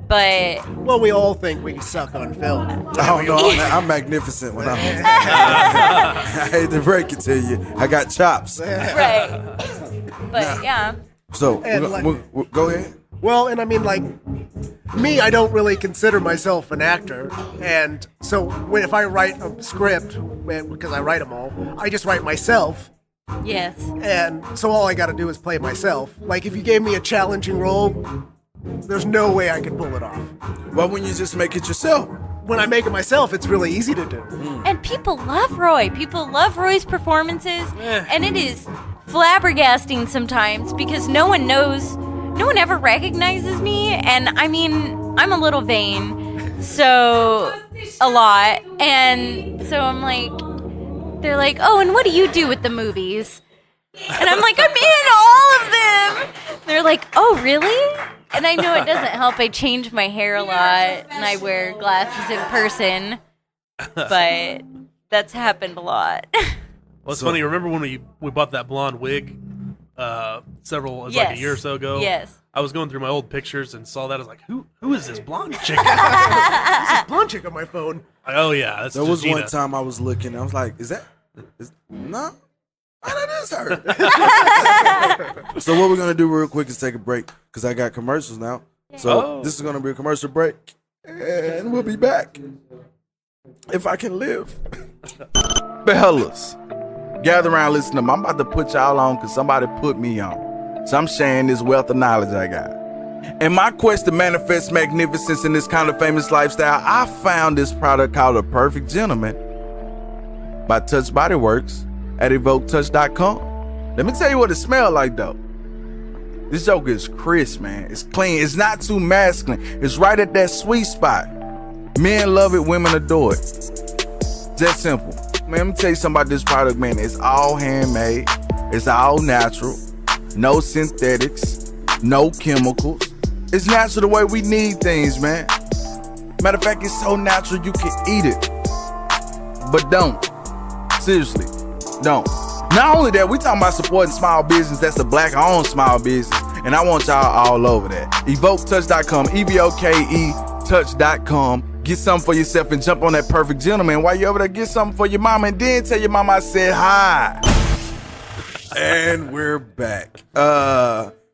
But Well, we all think we suck on film. I don't know. I'm magnificent when I'm. I hate to break it to you. I got chops. right. But yeah. So And go ahead. Well, and I mean, like, me, I don't really consider myself an actor. And so if I write a script, because I write them all, I just write myself. Yes. And so all I got to do is play myself. Like, if you gave me a challenging role, there's no way I could pull it off. Why wouldn't you just make it yourself? When I make it myself, it's really easy to do. And people love Roy. People love Roy's performances. And it is flabbergasting sometimes because no one ever recognizes me. And I mean, I'm a little vain, so a lot. And so I'm like, they're like, oh, and what do you do with the movies? And I'm like, I'm in all of them. They're like, oh, really? And I know it doesn't help. I change my hair a lot, and I wear glasses in person. But that's happened a lot. Well, it's funny. Remember when we bought that blonde wig? Like a year or so ago. Yes. I was going through my old pictures and saw that. I was like, who is this blonde chick? This is blonde chick on my phone. Oh yeah, that's There just was Gina. one time I was looking. I was like, no? Oh, that is her. So what we're gonna do real quick is take a break because I got commercials now. So this is gonna be a commercial break, and we'll be back if I can live. Fellas, gather around, listen to me. I'm about to put y'all on because somebody put me on. So I'm sharing this wealth of knowledge I got. In my quest to manifest magnificence in this kind of famous lifestyle, I found this product called The Perfect Gentleman by Touch Body Works at evoketouch.com. Let me tell you what it smells like though. This joke is crisp, man. It's clean. It's not too masculine. It's right at that sweet spot. Men love it, women adore it. Just simple. Man, let me tell you something about this product, man. It's all handmade. It's all natural. No synthetics. No chemicals. It's natural the way we need things, man. Matter of fact, it's so natural you can eat it. But don't. Seriously, don't. Not only that, we talking about supporting small business that's a black-owned small business, and I want y'all all over that. EvokeTouch.com, EVOKE touch.com. Get something for yourself and jump on that perfect gentleman. While you're over there, get something for your mama, and then tell your mama I said hi. And we're back.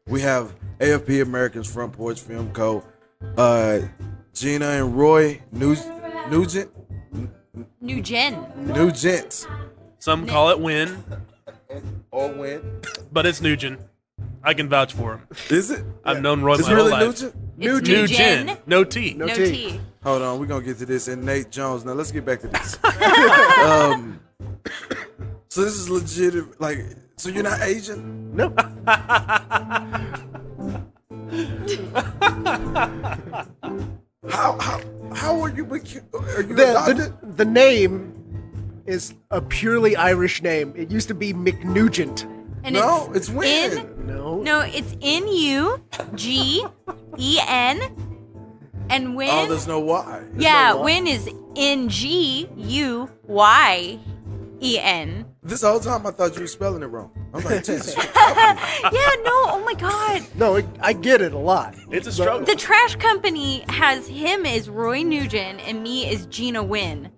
We have AFP Americans Front Porch Film Co. Gina and Roy Nugen. Some call it Win, Or Win. but it's Nugen. I can vouch for him. Is it? I've known Roy It's my really whole life. Nugen? It's Nugen. No T. No T. Hold on, we're gonna get to this. And Nate Jones. Now let's get back to this. So this is legit. Like, so you're not Asian? Nope. How are you? Are you adopted? The name is a purely Irish name. It used to be McNugent. And No, it's Win. No. It's Nugen. And Win. Oh, there's no Y. yeah, no Y. Win is Nguy. E-N. This whole time I thought you were spelling it wrong. I'm like, Jesus. Yeah, no, oh my God. No, I get it a lot. It's a struggle. The trash company has him as Roy Nugen and me as Gina Wynn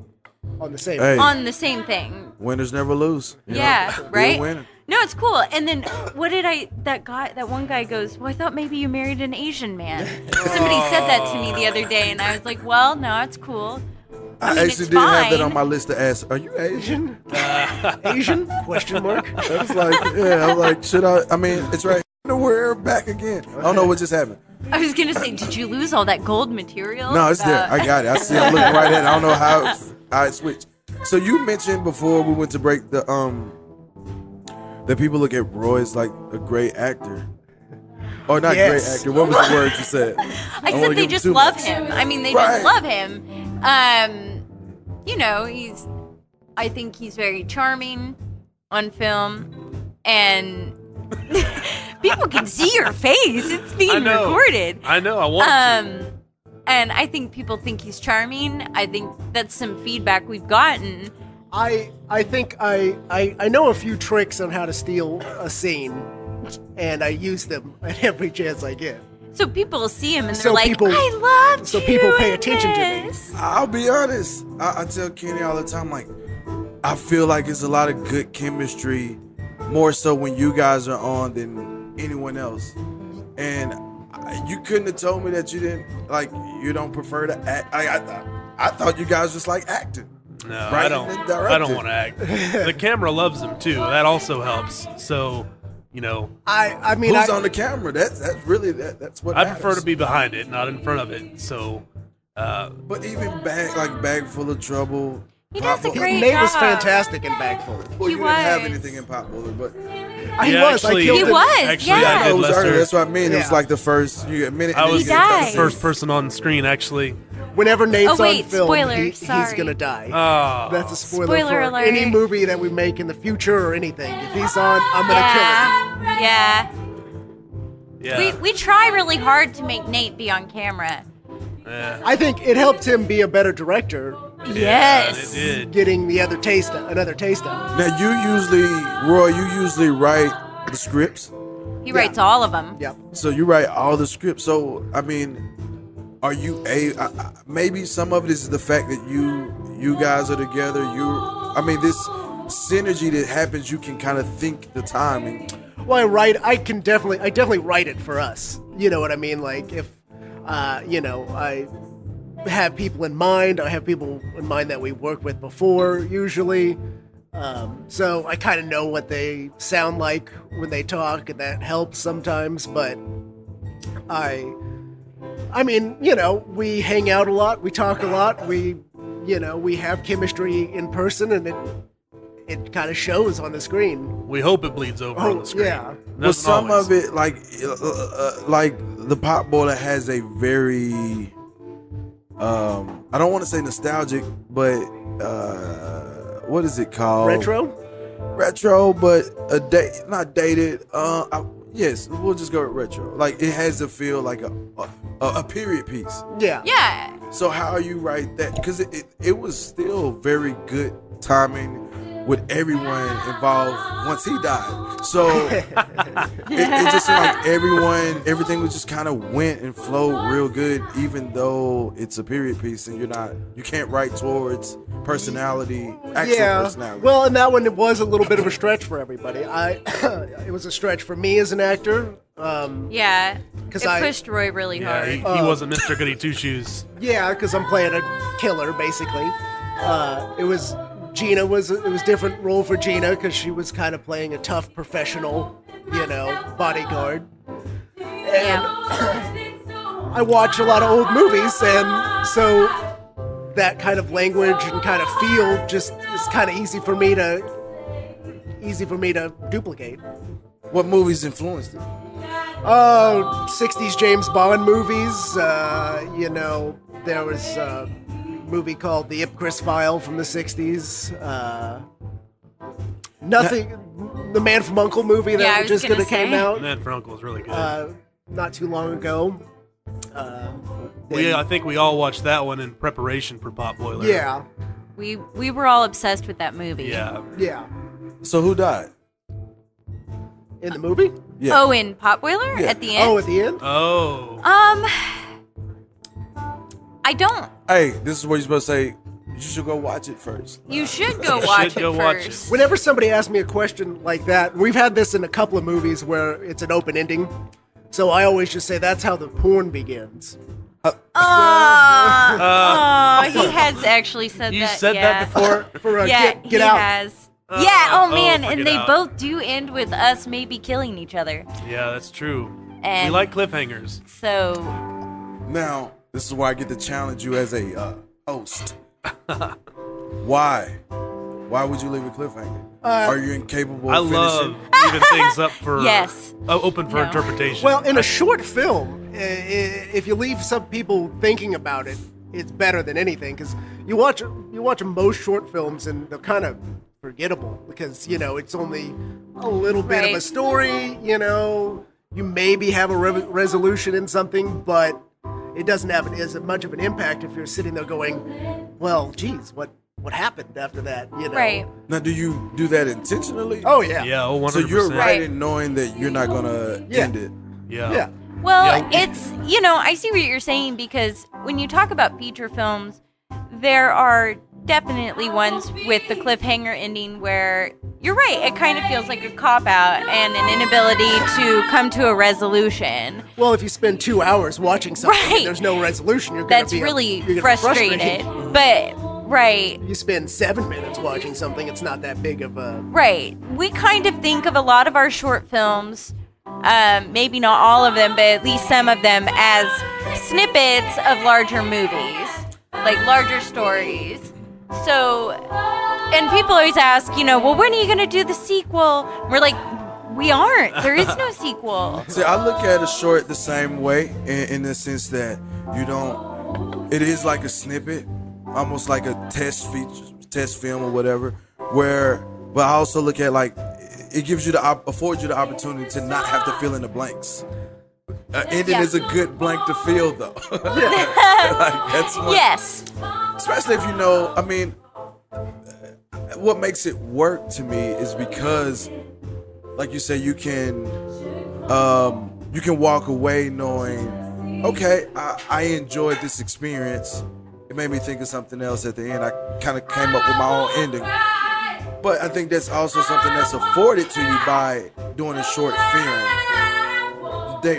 On the same. Hey, on the same thing. winners never lose. You Yeah, know? You're a right? winner. No, it's cool. And then that one guy goes, well, I thought maybe you married an Asian man. Somebody said that to me the other day, and I was like, well, no, it's cool. I mean, actually it's did have that fine. on my list to ask. Are you Asian? Asian? Question mark. I was like, yeah. I was like, should I? I mean, it's right. We're back again. I don't know what just happened. I was going to say, did you lose all that gold material? No, it's there. I got it. I see. I'm looking right at it. I don't know how it switched. So you mentioned before we went to break that people look at Roy as like a great actor. Or not Yes. great actor. What was the word you said? I said they just love him. I mean, they Right. just love him. You know, I think he's very charming on film, and people can see your face. It's being recorded. I know. I want to. And I think people think he's charming. I think that's some feedback we've gotten. I think I know a few tricks on how to steal a scene, and I use them at every chance I get. So people see him and they're So like, people- I love so you people pay in attention to me. this." I'll be honest. I tell Kenny all the time, like, I feel like it's a lot of good chemistry, more so when you guys are on than anyone else. And you couldn't have told me that you didn't, like, you don't prefer to act. I thought you guys just like acting. No, Right, I don't. and then I don't directed. want to act. The camera loves him too. That also helps. So, you know, I mean, Who's on the camera? That's really that's what I matters. prefer to be behind it, not in front of it. So, But even bag full of trouble. He does a Pop- great Nate was job. fantastic in Bag Full. Well, He you didn't have was. anything in Pop Bullet, but He Yeah, was. actually- I killed He him. was, Actually, yeah. I it did was Lester. early. That's what I mean. It was Yeah. like the first a minute. I and was you get dies. the first person on screen actually. Whenever Nate's Oh, wait, on film, spoiler, he's sorry. gonna die. Oh, That's a spoiler, Spoiler for alert. any movie that we make in the future or anything. If he's on, I'm gonna kill him. Yeah. yeah. We try really hard to make Nate be on camera. yeah. I think it helped him be a better director, Yes. It did. getting another taste of it. Now Roy, you usually write the scripts. He writes all of them. Yep. So you write all the scripts. So I mean, are you maybe some of it is the fact that you guys are together. This synergy that happens. You can kind of think the timing. Well, I definitely write it for us. You know what I mean? Like if, I have people in mind. I have people in mind that we worked with before, usually. So I kind of know what they sound like when they talk, and that helps sometimes. But I mean, we hang out a lot, we talk a lot, we have chemistry in person, and it kind of shows on the screen. We hope it bleeds over on the screen. Yeah. But Doesn't some always. of it, like the Pop Boiler, has a very I don't want to say nostalgic, but what is it called? Retro, but not dated. Yes, we'll just go with retro. Like it has to feel like a period piece. Yeah. Yeah. So how you write that? Because it was still very good timing with everyone involved once he died. So it just seemed like everything was just kind of went and flowed real good, even though it's a period piece and you can't write towards personality, actual personality. Well, and that one, it was a little bit of a stretch for everybody. It was a stretch for me as an actor. Yeah. 'Cause It pushed Roy really Yeah, hard. he wasn't Mr. Goody Two Shoes. Yeah, because I'm playing a killer, basically. It was different role for Gina because she was kind of playing a tough professional, bodyguard. And I watch a lot of old movies, and so that kind of language and kind of feel just is kind of easy for me to duplicate. What movies influenced it? 60s James Bond movies. There was a movie called The Ipcris File from the 60s. The Man from U.N.C.L.E. movie Yeah, I that was just gonna came say. out Man for Uncle is really good. not too long ago. I think we all watched that one in preparation for Pop Boiler. Yeah. We were all obsessed with that movie. Yeah. Yeah. So who died? In the movie? Yeah. Oh, in Potboiler Yeah. at the end. Oh, at the end? Oh. I don't. Hey, this is where you're supposed to say, you should go watch it first. You should go watch go it watch it. first. Whenever somebody asks me a question like that, we've had this in a couple of movies where it's an open ending. So I always just say that's how the porn begins. He has actually said You that. said yeah. that before? For Yeah, get he out. has. Oh man, for and Get they Out. both do end with us maybe killing each other. Yeah, that's true. And We like cliffhangers. so Now, this is where I get to challenge you as a host. Why? Why would you leave a cliffhanger? Are you incapable I of love finishing? leaving things up for Yes. open for No. interpretation. Well, in a short film, if you leave some people thinking about it, it's better than anything because you watch most short films and they're kind of forgettable because it's only a little bit of a Right. story. You maybe have a resolution in something, but it doesn't have as much of an impact if you're sitting there going, "Well, geez, what happened after that?" right. Now, do you do that intentionally? Oh yeah. yeah, 100%. So you're Right. writing knowing that you're not going to Yeah. end it. Yeah. Yeah. Well, Yeah. it's I see what you're saying because when you talk about feature films, there are definitely ones with the cliffhanger ending where you're right, it kind of feels like a cop out and an inability to come to a resolution. Well, if you spend 2 hours watching something Right. and there's no resolution, you're gonna That's be really you're gonna be frustrated. But right. You spend 7 minutes watching something, it's not that big of a. Right. We kind of think of a lot of our short films, maybe not all of them, but at least some of them, as snippets of larger movies, like larger stories. So, and people always ask, well, when are you going to do the sequel? We're like, we aren't. There is no sequel. See, I look at a short the same way in the sense that it is like a snippet, almost like a test film or whatever, but I also look at like, it gives you affords you the opportunity to not have to fill in the blanks. Ending Yeah. is a good blank to fill though. Like that's what, Yes. especially if what makes it work to me is because, like you say, you can walk away knowing, okay, I enjoyed this experience. It made me think of something else at the end. I kind of came up with my own ending. But I think that's also something that's afforded to you by doing a short film.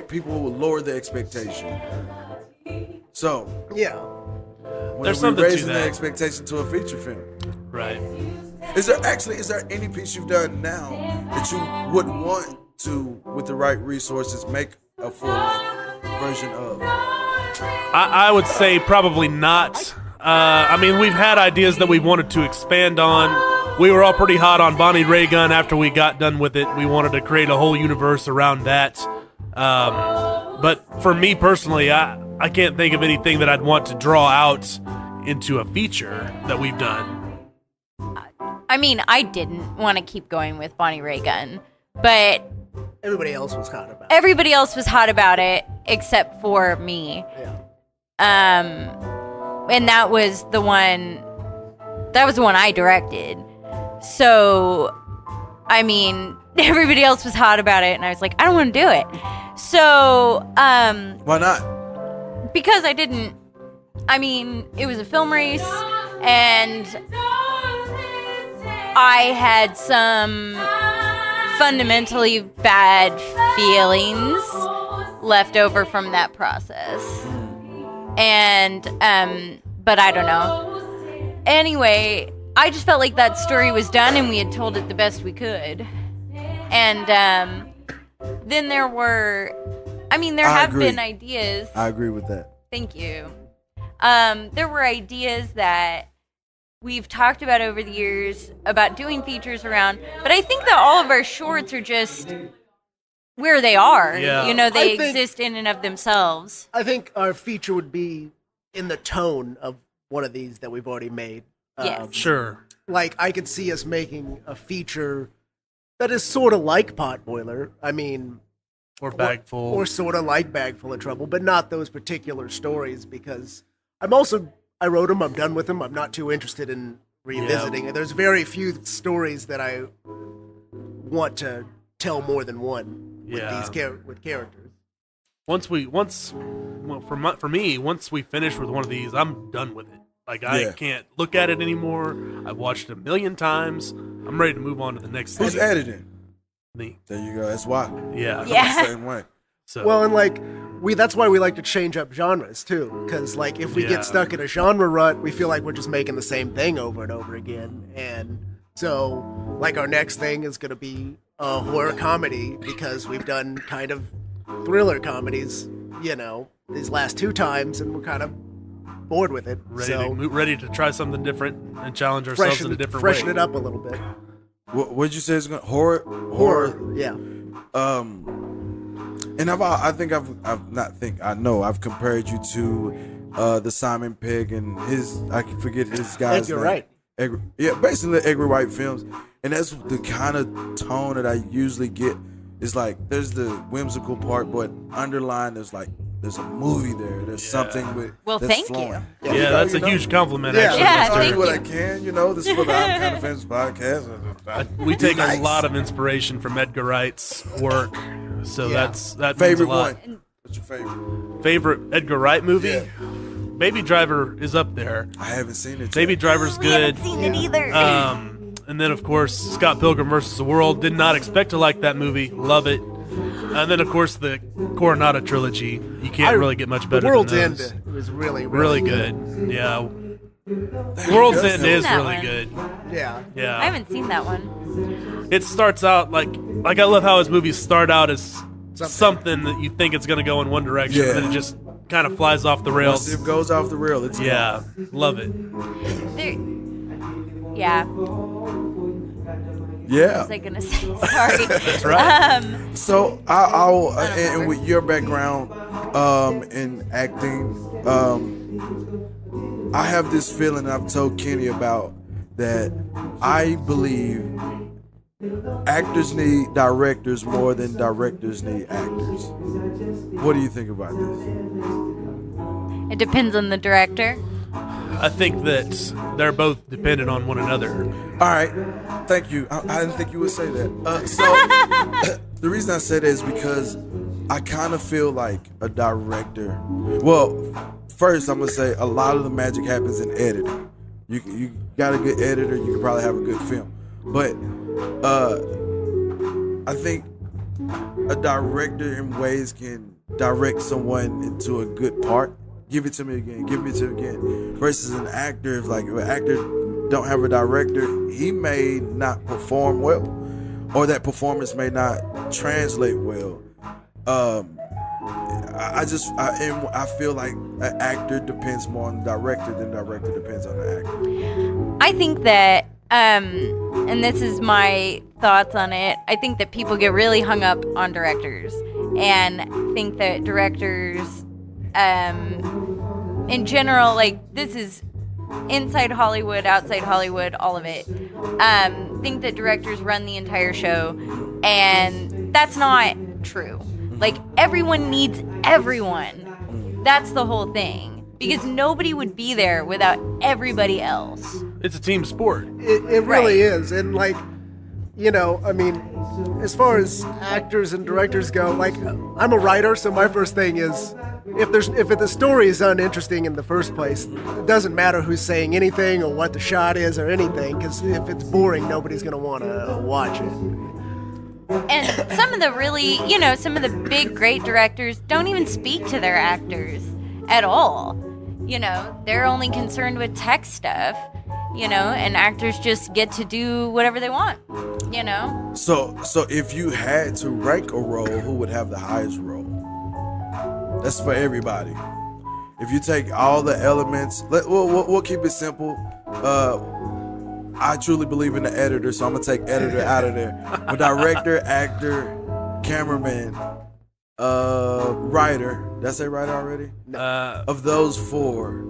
People will lower the expectation. So, Yeah. when There's we're something to raising the that. expectation to a feature film. Right. Is there any piece you've done now that you would want to, with the right resources, make a full-length version of? I would say probably not. We've had ideas that we wanted to expand on. We were all pretty hot on Bonnie Raygun after we got done with it. We wanted to create a whole universe around that. But for me personally, I can't think of anything that I'd want to draw out into a feature that we've done. I didn't want to keep going with Bonnie Raygun, but Everybody else was hot about it. everybody else was hot about it except for me. Yeah. And that was the one I directed. So, everybody else was hot about it, and I was like, I don't want to do it. So, Why not? because I didn't, it was a film race, and I had some fundamentally bad feelings left over from that process. And, but I don't know. Anyway, I just felt like that story was done and we had told it the best we could. And, then there were, there I have agree. been ideas. I agree with that. Thank you. There were ideas that we've talked about over the years about doing features around, but I think that all of our shorts are just where they are. Yeah. They I think- exist in and of themselves. I think our feature would be in the tone of one of these that we've already made. Yes. Sure. Like, I could see us making a feature that is sort of like Potboiler. Or Bagful. Or sort of like Bag Full of Trouble, but not those particular stories because I wrote them, I'm done with them. I'm not too interested in revisiting it. There's very few stories that I want to tell more than one with with characters. For me, once we finish with one of these, I'm done with it. Like, I can't look at it anymore. I've watched it a million times. I'm ready to move on to the next thing. Who's editing? Me. There you go. That's why. Yeah. I'm the same way. So, Well, and like that's why we like to change up genres too, because like if we get stuck in a genre rut, we feel like we're just making the same thing over and over again. And so, like our next thing is going to be a horror comedy because we've done kind of thriller comedies, these last 2 times, and we're kind of bored with it. ready to try something different and challenge ourselves in a different way. Freshen it up a little bit. What'd you say is going Horror, yeah. And I've compared you to the Simon Pegg and I can forget his guy's Edgar name. Wright. Basically Edgar Wright films, and that's the kind of tone that I usually get. Is like there's the whimsical part, but underlying there's a movie there. There's something with. Well, that's thank flowing. you. Yeah, that's a huge compliment. Yeah. Actually, Yeah, I thank do what you. I can. This is for the I'm Kind of Famous podcast. We take Nice. a lot of inspiration from Edgar Wright's work, so that means Favorite a lot. one. What's your favorite? Favorite Edgar Wright movie? Yeah. Baby Driver is up there. I haven't seen it. Baby yet. Driver's We haven't good. seen it either. And then of course Scott Pilgrim vs. the World. Did not expect to like that movie. Love it. And then of course the Coronado trilogy. You can't really get much better The World's than End those. was really Really good. Yeah. World's End is that really one. good. Yeah. Yeah. I haven't seen that one. It starts out like I love how his movies start out as something that you think it's going to go in one direction, and then it just kind of flies off the Once rails. it goes off the rail, it's Yeah, love it. Yeah. Yeah. What was I gonna say? Sorry. That's right. So I'll and with your background in acting, I have this feeling I've told Kenny about that I believe actors need directors more than directors need actors. What do you think about this? It depends on the director. I think that they're both dependent on one another. All right, thank you. I didn't think you would say that. So the reason I say that is because I kind of feel like a director. Well, first I'm gonna say a lot of the magic happens in editing. You got a good editor, you can probably have a good film. But I think a director in ways can direct someone into a good part. Give it to me again. Give it to me again. Versus an actor, if an actor don't have a director, he may not perform well, or that performance may not translate well. I feel like an actor depends more on the director than the director depends on the actor. I think that, and this is my thoughts on it, I think that people get really hung up on directors and think that directors, in general, this is inside Hollywood, outside Hollywood, all of it, think that directors run the entire show, and that's not true. Everyone needs everyone. That's the whole thing. Because nobody would be there without everybody else. It's a team sport. It really is. And as far as actors and directors go, I'm a writer, so my first thing is if the story is uninteresting in the first place, it doesn't matter who's saying anything or what the shot is or anything, because if it's boring, nobody's going to want to watch it. And some of the really, some of the big, great directors don't even speak to their actors at all. They're only concerned with tech stuff, and actors just get to do whatever they want, So if you had to rank a role, who would have the highest role? That's for everybody. If you take all the elements, we'll keep it simple. I truly believe in the editor, so I'm gonna take editor out of there. But director, actor, cameraman, writer. Did I say writer already? Of those 4.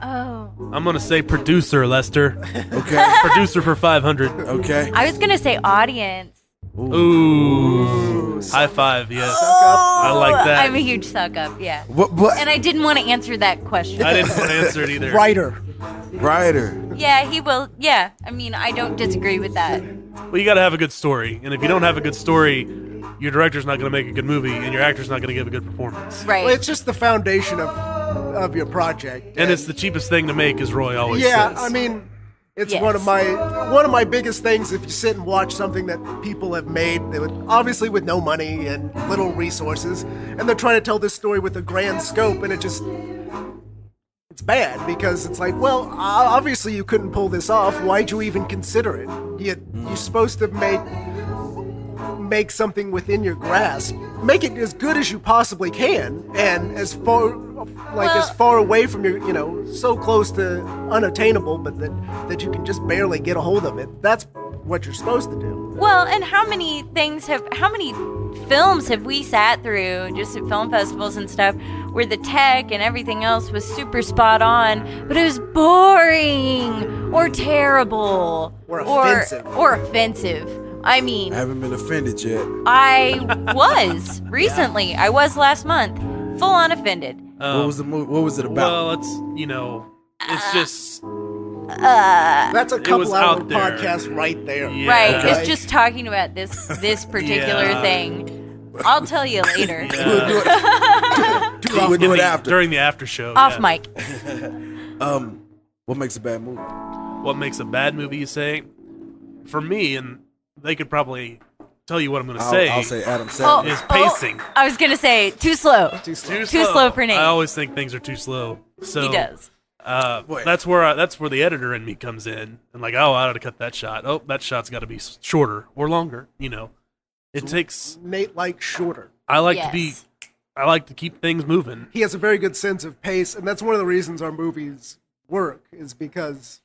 Oh. I'm gonna say producer, Lester. Okay. Producer for 500. Okay. I was going to say audience. Ooh. High five, yes. Oh, I like that. I'm a huge suck up, yeah. But And I didn't want to answer that question. I didn't want to answer it either. Writer. writer. Yeah, he will. Yeah, I mean, I don't disagree with that. Well, you got to have a good story, and if you don't have a good story, your director's not going to make a good movie, and your actor's not going to give a good performance. Right. Well, it's just the foundation of your project. And it's the cheapest thing to make, as Roy always says. Yeah, I mean, it's Yes. one of my biggest things. If you sit and watch something that people have made, obviously with no money and little resources, and they're trying to tell this story with a grand scope, and it's bad because it's like, well, obviously you couldn't pull this off. Why'd you even consider it? You're supposed to make something within your grasp. Make it as good as you possibly can, and as far away from your, so close to unattainable, but that you can just barely get a hold of it. That's what you're supposed to do. Well, and how many films have we sat through just at film festivals and stuff where the tech and everything else was super spot on, but it was boring or terrible Or offensive. Or offensive. I mean, I haven't been offended yet. I was recently. I was last month. Full on offended. What was the movie? What was it about? Well, it's just That's a was couple hour out there. podcast right there. Yeah. Right. Okay. It's just talking about this particular Yeah. thing. I'll tell you later. We'll do it. We'll do it after. during the after show. Off yeah. mic. What makes a bad movie? What makes a bad movie? You say? For me, and they could probably tell you what I'm going to say. I'll say Adam Sandler. Is pacing. I was gonna say too slow. Too slow for Nate. I always think things are too slow. So He does. That's where the editor in me comes in, and like, oh, I ought to cut that shot. Oh, that shot's got to be shorter or longer. It takes. Nate likes shorter. I like Yes. to keep things moving. He has a very good sense of pace, and that's one of the reasons our movies work, is because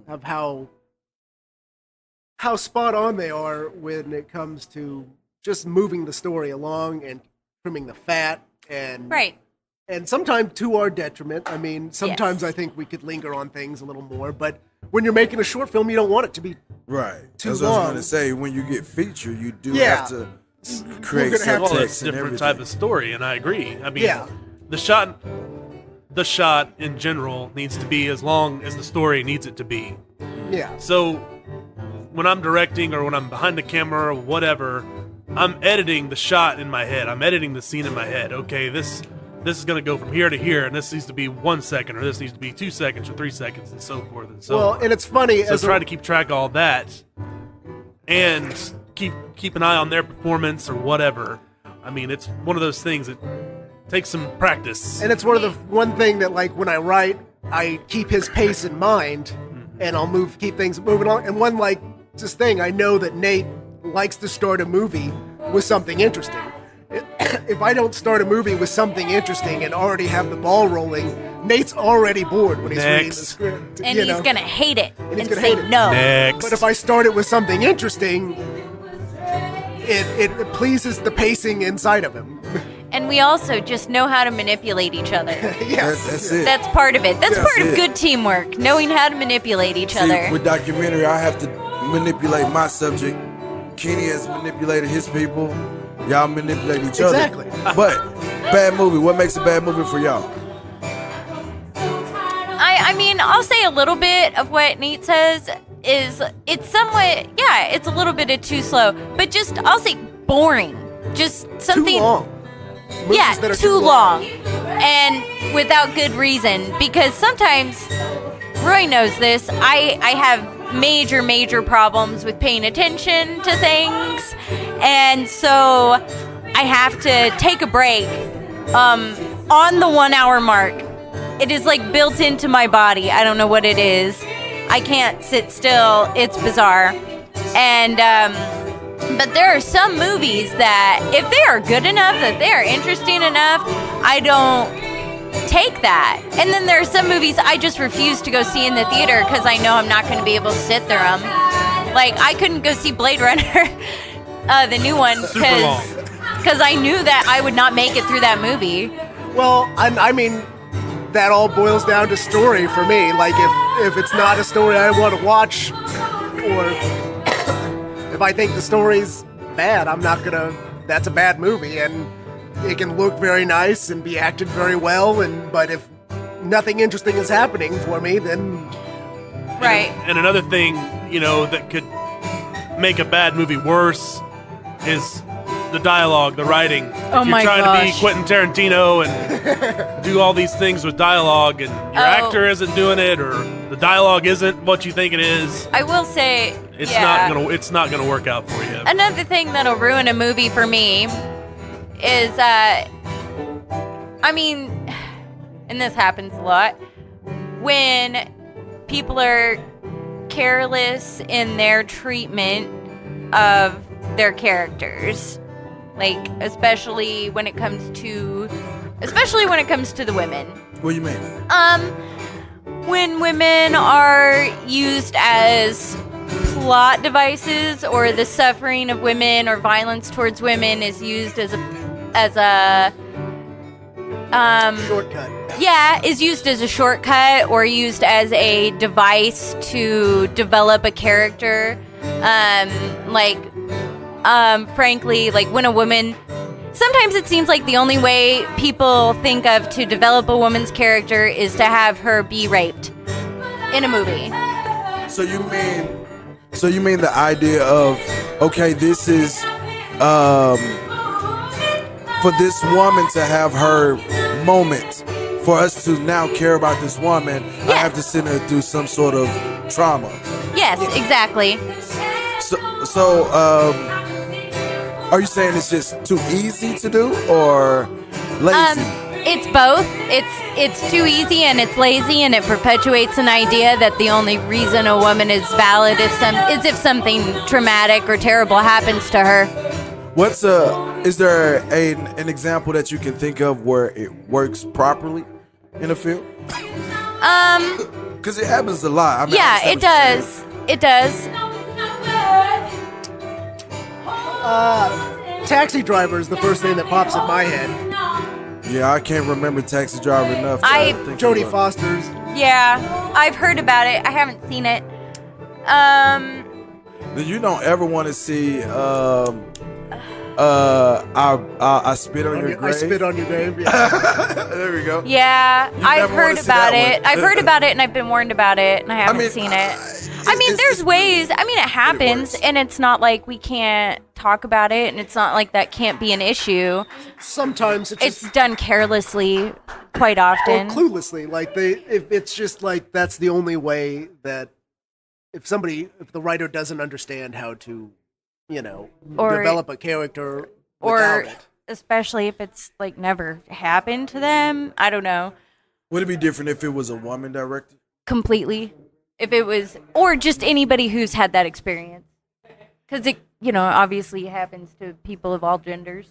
of how spot on they are when it comes to just moving the story along and trimming the fat, and Right. and sometimes to our detriment. I mean, sometimes Yes. I think we could linger on things a little more, but when you're making a short film, you don't want it to be Right. too That's what I was long. going to say. When you get featured, you do Yeah. have to create We're gonna have to- Well, it's subtext a and different everything. type of story, and I agree. I mean, Yeah. the shot in general needs to be as long as the story needs it to be. yeah. So when I'm directing or when I'm behind the camera or whatever, I'm editing the shot in my head. I'm editing the scene in my head. Okay, this is going to go from here to here, and this needs to be 1 second, or this needs to be 2 seconds, or 3 seconds, and so forth and so Well, on. and it's funny So as try to keep track of all that, and keep an eye on their performance or whatever. I mean, it's one of those things that takes some practice. And it's one thing that, like, when I write, I keep his pace in mind, and I'll keep things moving on. And one, like, just thing, I know that Nate likes to start a movie with something interesting. If I don't start a movie with something interesting and already have the ball rolling, Nate's already bored when he's reading the Next. script. And he's gonna hate it he's and gonna say hate it. no. Next. But if I start it with something interesting, it pleases the pacing inside of him. And we also just know how to manipulate each other. Yes. That's it. That's part of it. That's That's part of it. good teamwork, knowing how to manipulate each See, other. with documentary, I have to manipulate my subject. Kenny has manipulated his people. Y'all manipulate each other. Exactly. But bad movie. What makes a bad movie for y'all? I mean, I'll say a little bit of what Nate says is it's somewhat, yeah, it's a little bit of too slow, but just, I'll say boring. Just something. Too long. Movies Yeah, that are too long. And without good reason. Because sometimes, Roy knows this, I have major problems with paying attention to things. And so I have to take a break on the 1 hour mark. It is like built into my body. I don't know what it is. I can't sit still. It's bizarre. And, but there are some movies that, if they are good enough, that they are interesting enough, I don't take that. And then there are some movies I just refuse to go see in the theater because I know I'm not going to be able to sit through them. Like, I couldn't go see Blade Runner, the new one, because I knew that I would not make it through that movie. Well, I mean, that all boils down to story for me. Like, if it's not a story I want to watch, or if I think the story's bad, I'm not gonna. That's a bad movie, and it can look very nice and be acted very well. But if nothing interesting is happening for me, then Right. And another thing, that could make a bad movie worse is the dialogue, the writing. Oh if my you're trying to gosh. be Quentin Tarantino and do all these things with dialogue, and your actor isn't doing it, or the dialogue isn't what you think it is, I will say, it's not gonna work out for you. Another thing that'll ruin a movie for me is, and this happens a lot, when people are careless in their treatment of their characters. Like, especially when it comes to the women. What do you mean? When women are used as plot devices, or the suffering of women or violence towards women is used as a Shortcut. Yeah, is used as a shortcut or used as a device to develop a character. Frankly, like when a woman... Sometimes it seems like the only way people think of to develop a woman's character is to have her be raped in a movie. So you mean the idea of, okay, this is for this woman to have her moment, for us to now care about this woman, I have to send her through some sort of trauma. Yes, exactly. So, are you saying it's just too easy to do, or lazy? It's both. It's too easy and it's lazy, and it perpetuates an idea that the only reason a woman is valid is if something traumatic or terrible happens to her. Is there an example that you can think of where it works properly in a film? Because it happens a lot. Yeah, it does. It does. Taxi Driver is the first thing that pops in my head. Yeah, I can't remember Taxi Driver enough. Jodie Foster's. Yeah, I've heard about it. I haven't seen it. You don't ever want to see I spit on your grave. I spit on your grave. Yeah. There we go. Yeah, I've never wanna heard see about that it. one. I've heard about it, and I've been warned about it, and I haven't seen it. There's ways. It happens, and it's not like we can't talk about it, and it's not like that can't be an issue. Sometimes It's done carelessly, quite often. or cluelessly. Like if it's just like that's the only way that if the writer doesn't understand how to, Or- develop a character or without it. especially if it's like never happened to them. I don't know. Would it be different if it was a woman director? Completely. If it was, or just anybody who's had that experience. Because it, obviously happens to people of all genders.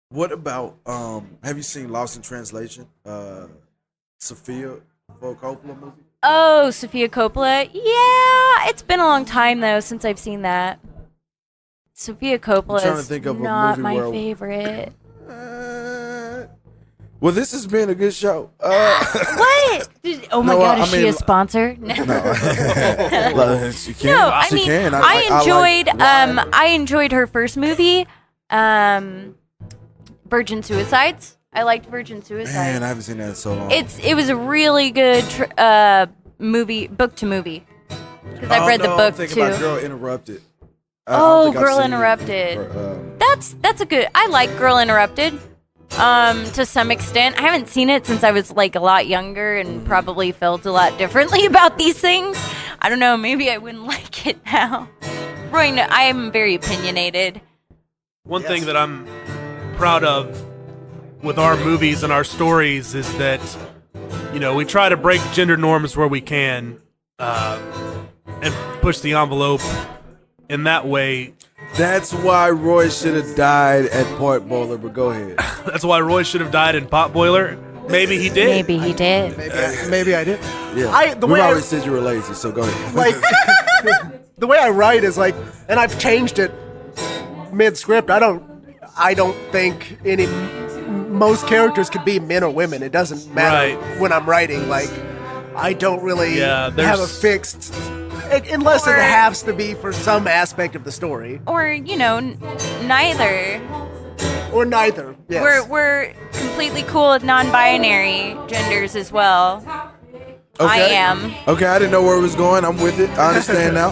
What about have you seen Lost in Translation? Sophia Coppola movie? Oh, Sophia Coppola. Yeah, it's been a long time though since I've seen that. Sophia Coppola I'm trying to is think of a not movie my where- favorite. Well, this has been a good show. What? Oh my No, God, I is she mean- a sponsor? No. She can. No, I She mean, can. I enjoyed her first movie, Virgin Suicides. I liked Virgin Suicides. Man, I haven't seen that in so long. It was a really good book to movie. Because I've read the book I'm thinking too. about Girl Interrupted. I Oh, don't think I've Girl seen Interrupted. her, That's a good. I like Girl Interrupted. To some extent, I haven't seen it since I was like a lot younger and probably felt a lot differently about these things. I don't know. Maybe I wouldn't like it now. Roy, I am very opinionated. One thing that I'm proud of with our movies and our stories is that, we try to break gender norms where we can and push the envelope in that way. That's why Roy should have died at Point Bowler, but go ahead. That's why Roy should have died in Potboiler. Maybe he did. Maybe he did. Maybe I did. Yeah. The we way already said you were lazy, so go ahead. like the way I write is like, and I've changed it mid-script. I don't think most characters could be men or women. It doesn't matter when I'm writing. Like, I don't really have a fixed, unless it has to be for some aspect of the story. Or, neither. Or neither. Yes. We're completely cool with non-binary genders as well. I am. Okay, I didn't know where it was going. I'm with it. I understand now.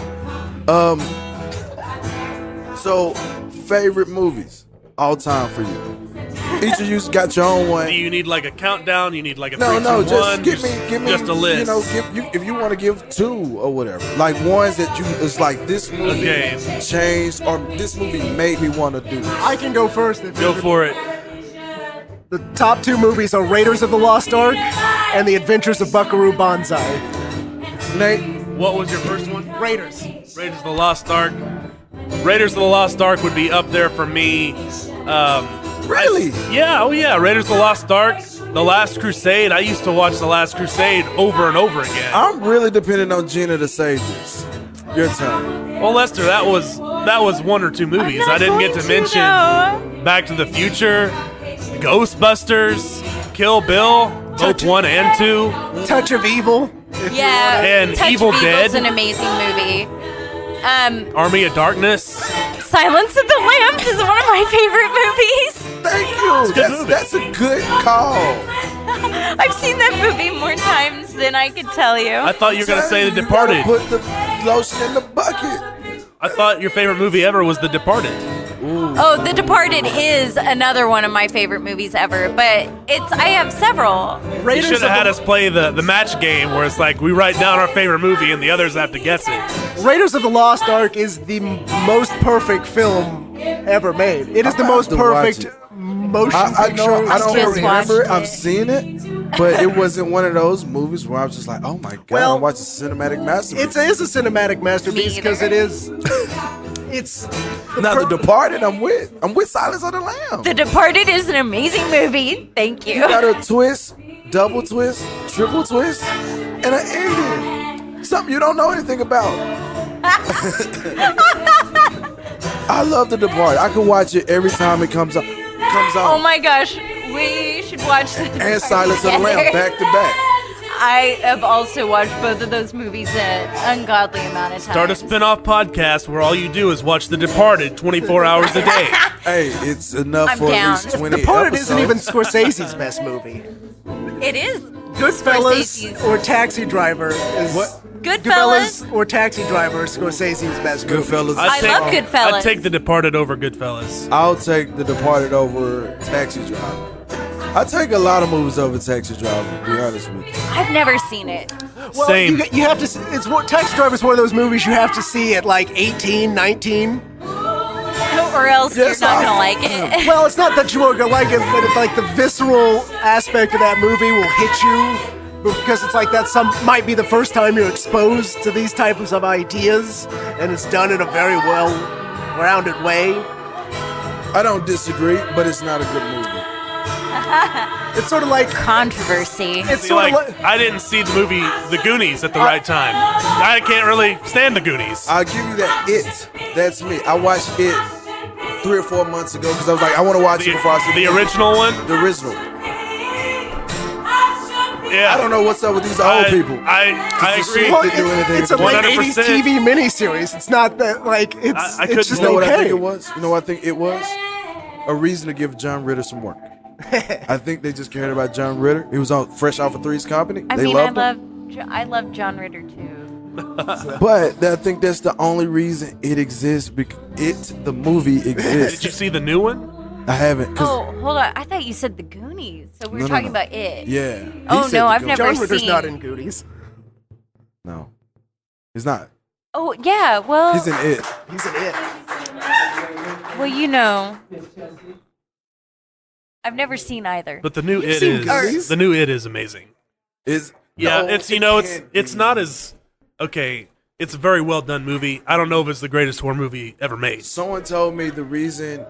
So, favorite movies all time for you? Each of you got your own one. Do you need like a countdown? You need like a No, 3, 2, 1? just give me just a list. You know, if you want to give 2 or whatever, like ones that it's like this movie changed or this movie made me want to do this. I can go first. Go for it. The top 2 movies are Raiders of the Lost Ark and The Adventures of Buckaroo Banzai. Nate, What was your first one? Raiders. Raiders of the Lost Ark. Raiders of the Lost Ark would be up there for me. really? Yeah. Raiders of the Lost Ark, The Last Crusade. I used to watch The Last Crusade over and over again. I'm really depending on Gina to save this. Your turn. Well, Lester, that was 1 or 2 movies. I didn't get to mention Back to the Future, Ghostbusters, Kill Bill, both 1 and 2. Touch of Evil. Yeah. And Touch Evil of Evil's Dead. an amazing movie. Army of Darkness. Silence of the Lambs is one of my favorite movies. Thank you. That's a good call. I've seen that movie more times than I could tell you. I thought you were going to say The You gotta Departed. Put the lotion in the bucket. I thought your favorite movie ever was The Departed. Oh, The Departed is another one of my favorite movies ever, but I have several. You Raiders should of have had the, us play the match game where it's like we write down our favorite movie and the others have to guess it. Raiders of the Lost Ark is the most perfect film ever made. It is the I'm gonna most have to watch perfect it. motion I picture. know. I Just don't remember watched it. it. I've seen it, but it wasn't one of those movies where I was just like, "Oh my god, Well, I'm watching a cinematic masterpiece." It is a cinematic masterpiece Me because either. it is. It's Now, The Departed, I'm with Silence of the Lambs. The Departed is an amazing movie. Thank you. Got a twist, double twist, triple twist, and an ending. Something you don't know anything about. I love The Departed. I can watch it every time it comes on. Oh my gosh, we should watch The Departed And Silence of the Lambs together. back to back. I have also watched both of those movies an ungodly amount of times. Start a spin-off podcast where all you do is watch The Departed 24 hours a day. Hey, it's enough I'm for down. at least 20 Departed isn't even episodes. Scorsese's best movie. It is. Goodfellas Scorsese's. or Taxi Driver is Goodfellas. or Taxi Driver is Scorsese's best movie. Goodfellas. I love Goodfellas. I'd take The Departed over Goodfellas. I'll take The Departed over Taxi Driver. I take a lot of movies over Taxi Driver, to be honest with you. I've never seen it. Well, Same. You have to. Taxi Driver is one of those movies you have to see at like 18, 19. Or else Yes, you're not I- gonna like it. Well, it's not that you are gonna like it, but it's like the visceral aspect of that movie will hit you because it's like might be the first time you're exposed to these types of ideas, and it's done in a very well-rounded way. I don't disagree, but it's not a good movie. It's sort of like Controversy. it's See, sort of like, like I didn't see the movie The Goonies at the right time. I can't really stand The Goonies. I'll give you that. It. That's me. I watched it 3 or 4 months ago because I was like, I want to watch it before I see The original one? The original. Yeah. I don't know what's up with these old people. I It's a agree. shit. well, Didn't do anything it's a to late 100%. 80s TV miniseries. It's not that like it's I couldn't it's just You know what I think okay. it was? You know what I think it was? A reason to give John Ritter some work. I think they just cared about John Ritter. He was on fresh off of Three's Company. I They mean, loved I love John Ritter too. him. But I think that's the only reason it exists. The movie Did exists. you see the new one? I haven't. Oh, hold on. I thought you said the Goonies. So we were No, no, talking no. about it. Yeah. He Oh, said no, the I've Goonies. never John Ritter's seen- not in Goonies. No. He's not. Oh, yeah. Well, He's in it. He's in it. well, you know. I've never seen either. But the new It seen Goonies? is the new It is amazing. Is Yeah, no, it's it can't it's be. not as okay. It's a very well done movie. I don't know if it's the greatest horror movie ever made. Someone told me the reason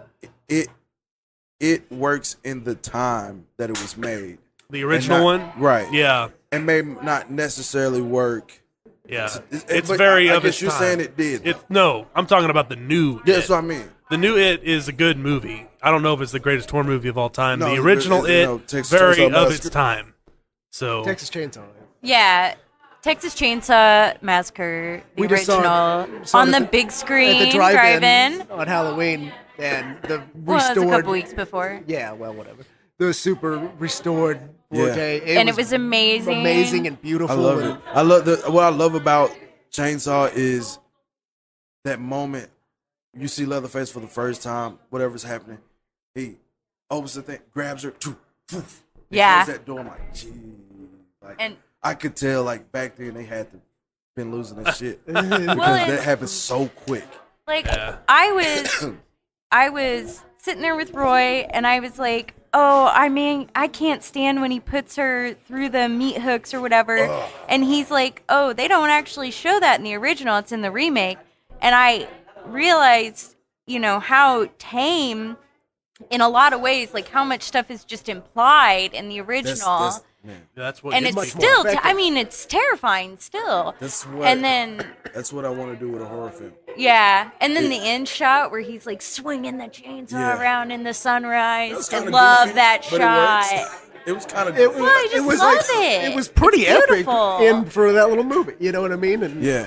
it works in the time that it was made. The original And one, not- right? Yeah, And may not necessarily work. yeah. It's- It's but very I of guess its you're time. saying it did. No, I'm talking about the new. Yeah, It. that's what I mean. The new It is a good movie. I don't know if it's the greatest horror movie of all time. No, the original you know, It, Texas very Chainsaw of Massacre. its time. So Texas Chainsaw. Yeah. Texas Chainsaw Massacre, the We just saw original, it- saw on it the at the- big screen, At the drive-in drive-in. on Halloween, and the Well, it was a restored. couple weeks before. Yeah, well, whatever. The super restored 4K. And it was amazing. Amazing and beautiful. I love it. What I love about Chainsaw is that moment you see Leatherface for the first time, whatever's happening. He opens the thing, grabs her, poof, Yeah. closes that door. I'm like, gee. Like, And I could tell, like, back then they had to been losing their shit. Because and- that happened so quick. like Yeah. I was sitting there with Roy, and I was like, oh, I mean, I can't stand when he puts her through the meat hooks or whatever. Ugh. And he's like, oh, they don't actually show that in the original. It's in the remake. And I realized, how tame, in a lot of ways, like how much stuff is just implied in the original. That's what. And gets it's me. still, effective. it's terrifying still. That's what. And then, That's what I want to do with a horror film. yeah. And then the end shot where he's like swinging the chainsaw Yeah. around in the That sunrise. was I kinda love goofy, that but shot. It works. It was kind of. It Well, I just was love like, it. It was pretty It's epic beautiful. for that little movie. You know what I mean? And Yeah.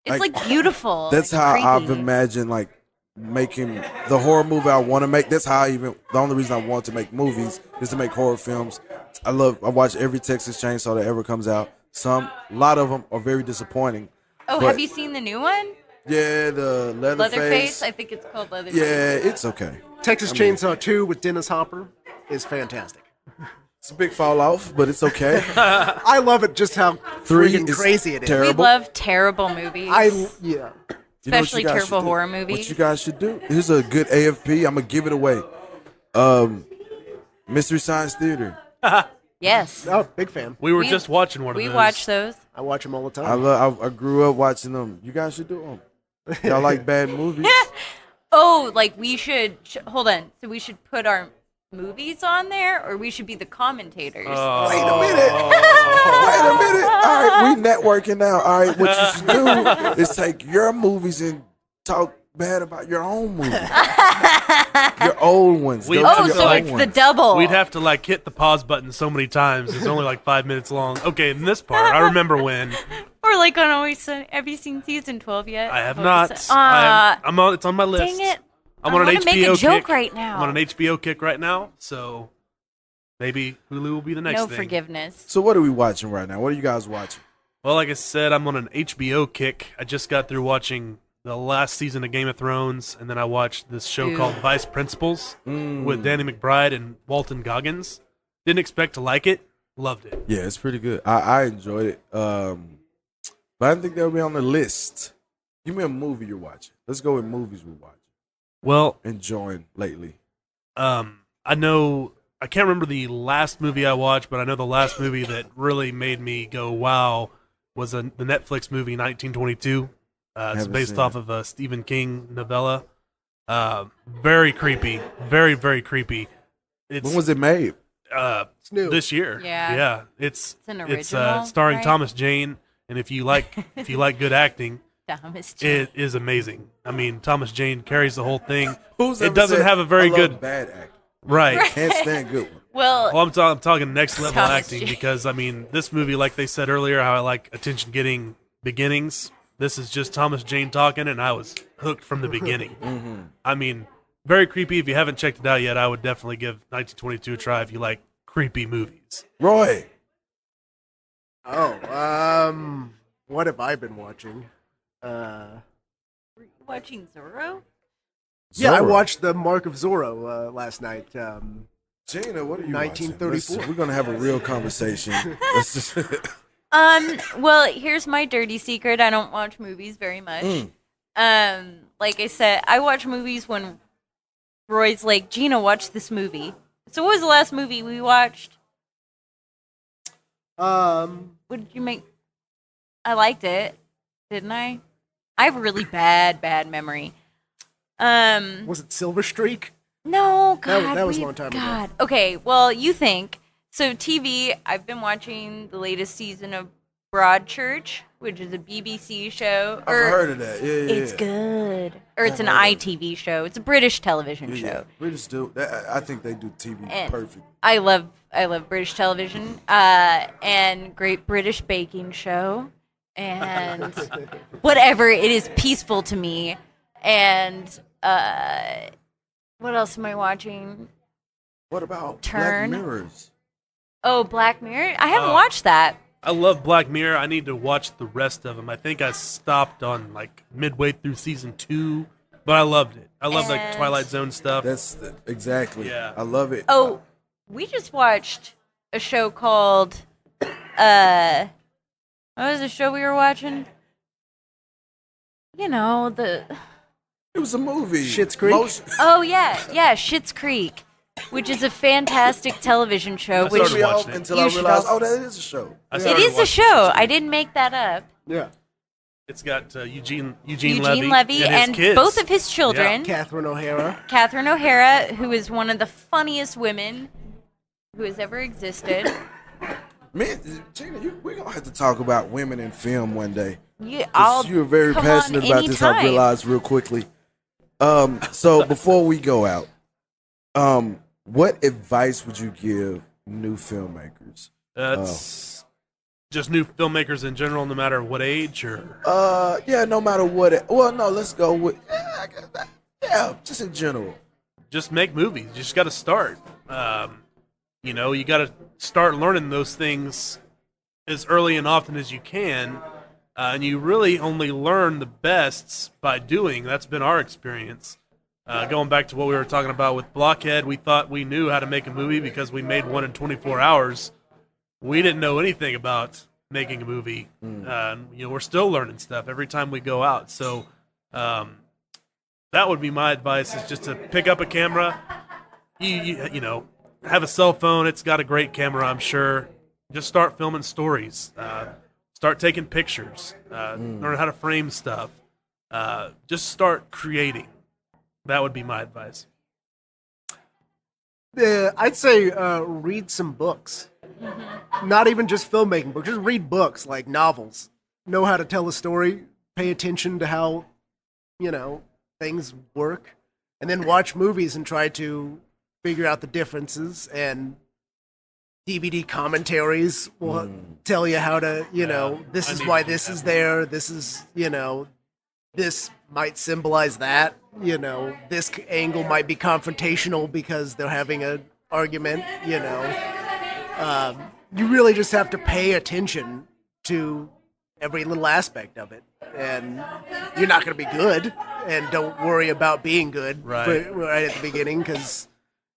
It's like beautiful. That's and how I've creepy. imagined like making the horror movie I want to make. That's how the only reason I want to make movies is to make horror films. I watch every Texas Chainsaw that ever comes out. A lot of them are very disappointing. Oh, but- have you seen the new one? Yeah, the Leatherface? Leatherface. I think it's called Leatherface. Yeah, it's okay. Texas Chainsaw 2 with Dennis Hopper is fantastic. It's a big fall off, but it's okay. I love it just how 3 freaking is crazy it is. We terrible. love terrible movies. Yeah. You know what you especially guys terrible should do? horror What movies. you guys should do? Here's a good AFP. I'm gonna give it away. Mystery Science Theater. Yes. Oh, big fan. We were We- just watching one of We those. watch those. I watch them all the time. I grew up watching them. You guys should do them. Y'all like bad movies? Oh, like we should hold on. So we should put our movies on there, or we should be the commentators. Wait a minute. Wait a minute. All right, we networking now. All right, what you should do is take your movies and talk bad about your own movies. Your old ones. We- Go to Oh, your so old it's the ones. double. We'd have to like hit the pause button so many times. It's only like 5 minutes long. Okay, in this part, I remember when Or like on Always Sunny. Have you seen season 12 yet? I have Always not. Sun- I'm on. It's on my list. Dang it. I'm I on an wanna HBO make a joke kick right now. I'm on an HBO kick right now, so maybe Hulu will be the next No thing. forgiveness. So what are we watching right now? What are you guys watching? Well, like I said, I'm on an HBO kick. I just got through watching the last season of Game of Thrones, and then I watched this show Ooh. called Vice Principals with Danny McBride and Walton Goggins. Didn't expect to like it. Loved it. Yeah, it's pretty good. I enjoyed it. But I didn't think that would be on the list. Give me a movie you're watching. Let's go with movies we're watching. Well, Enjoying lately. I know I can't remember the last movie I watched, but I know the last movie that really made me go wow was the Netflix movie 1922. It's Haven't based seen off of a Stephen King novella. Very creepy, very very creepy. It's When was it made? It's new. this year. Yeah. It's an it's original, starring right? Thomas Jane, and if you like good acting, Thomas it is amazing. I mean, Thomas Jane carries the whole thing. Who's It ever doesn't said, have a very "I love good bad acting. right. Can't stand good one. Well, Well, I'm talking next level Thomas acting Jane. because I mean this movie, like they said earlier, how I like attention getting beginnings. This is just Thomas Jane talking, and I was hooked from the beginning. I mean, very creepy. If you haven't checked it out yet, I would definitely give 1922 a try if you like creepy movies. Roy. Oh, what have I been watching? watching Zorro? Yeah, I Zorro. watched the Mark of Zorro last night. Gina, what are you 1934. watching? We're going to have a real conversation. Let's just Well, here's my dirty secret. I don't watch movies very much. Like I said, I watch movies when Roy's like, Gina, watch this movie. So what was the last movie we watched? What did you make? I liked it, didn't I? I have a really bad memory. Was it Silver Streak? No, God, that was a long time ago. God. Okay, well, you think so? TV. I've been watching the latest season of Broadchurch, which is a BBC show. I've heard of that. Yeah, yeah. It's good, or it's an I've heard of ITV show. It's a British television Yeah, show. British do. I think they do TV And perfect. I love British television, and Great British Baking Show, and whatever. It is peaceful to me. And what else am I watching? What about Turn. Black Mirrors? Oh, Black Mirror? I haven't watched that. I love Black Mirror. I need to watch the rest of them. I think I stopped on like midway through season 2, but I loved it. I love like And- Twilight Zone stuff. That's exactly. Yeah. I love it. Oh, we just watched a show called, what was the show we were watching? You know, It was a movie. Schitt's Creek? oh yeah, Schitt's Creek, which is a fantastic television show. I Which started watching it. Until You I should realized, also- that is a show. I it started is a watching show. Schitt's I Creek. didn't make that up. Yeah. It's got Eugene Eugene Levy, Levy and, and his kids. both of his children. Catherine O'Hara. Catherine O'Hara, who is one of the funniest women who has ever existed. Man, Gina, we're going to have to talk about women in film one day. I'll You're very come passionate on about this, I anytime. realized real quickly. So before we go out, what advice would you give new filmmakers? That's just new filmmakers in general, no matter what age or. Yeah, no matter what. Well, no, let's go with I guess that. Yeah, just in general. Just make movies. You just got to start. You know, you got to start learning those things as early and often as you can. And you really only learn the bests by doing. That's been our experience. Going back to what we were talking about with Blockhead, we thought we knew how to make a movie because we made one in 24 hours. We didn't know anything about making a movie. You know, we're still learning stuff every time we go out. So that would be my advice: is just to pick up a camera. You know, have a cell phone. It's got a great camera, I'm sure. Just start filming stories. Start taking pictures. Learn how to frame stuff. Just start creating. That would be my advice. I'd say read some books. Not even just filmmaking books. Just read books like novels. Know how to tell a story. Pay attention to how, things work. And then watch movies and try to figure out the differences. And DVD commentaries will tell you how to, this I is need why to do this that is more. there. This is, this might symbolize that. This angle might be confrontational because they're having an argument. You really just have to pay attention to every little aspect of it, and you're not going to be good. And don't worry about being good Right. right at the beginning, because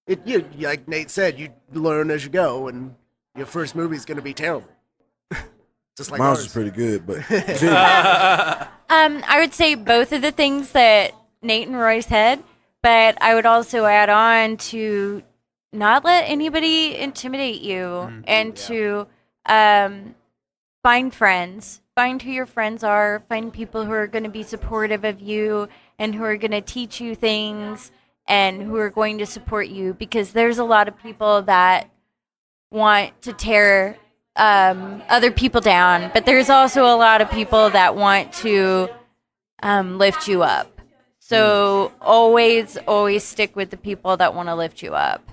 like Nate said, you learn as you go, and your first movie is going to be terrible. Just like Mine ours. was pretty good, but I would say both of the things that Nate and Roy said, but I would also add on to not let anybody intimidate you and to find friends. Find who your friends are. Find people who are going to be supportive of you and who are going to teach you things and who are going to support you, because there's a lot of people that want to tear other people down, but there's also a lot of people that want to lift you up. So always stick with the people that want to lift you up.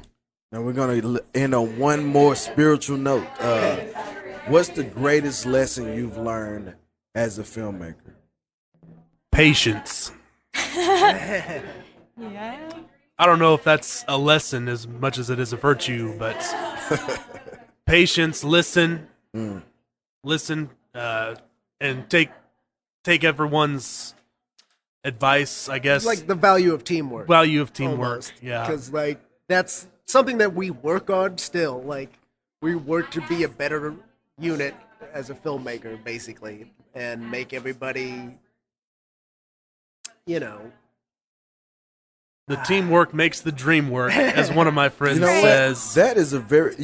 now we're gonna end on one more spiritual note. What's the greatest lesson you've learned as a filmmaker? Patience. Yeah. I don't know if that's a lesson as much as it is a virtue, but patience, listen, and take everyone's advice, I guess. It's like the value of teamwork. Value of teamwork. Yeah. Because that's something that we work on still. We work to be a better unit as a filmmaker, basically, and make everybody, The teamwork makes the dream work, as one of my friends You know what? says. That is a very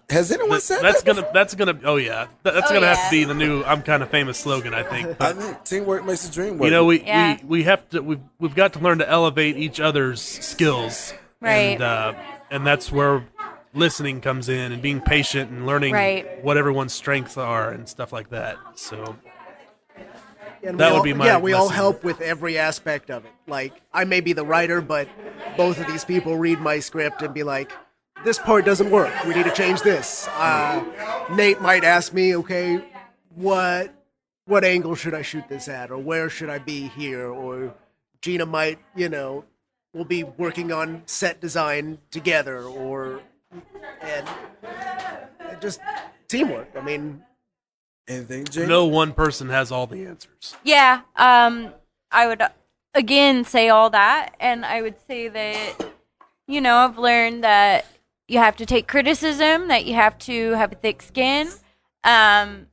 has anyone said That's that? gonna. Oh yeah, that's Oh, gonna have yeah. to be the new "I'm kind of famous" slogan, I think. I But, think teamwork makes the dream work. you know, Yeah. we have to. We've got to learn to elevate each other's skills, Right. And that's where listening comes in, and being patient and learning Right. what everyone's strengths are and stuff like that. So and That we would all, be my yeah, we all lesson. help with every aspect of it. I may be the writer, but both of these people read my script and be like, this part doesn't work. We need to change this. Nate might ask me, okay, what angle should I shoot this at? Or where should I be here? Or Gina might, we'll be working on set design together. And just teamwork. I mean, Anything, Gina? No one person has all the answers. Yeah, I would again say all that, and I would say that, you know, I've learned that you have to take criticism, that you have to have a thick skin, and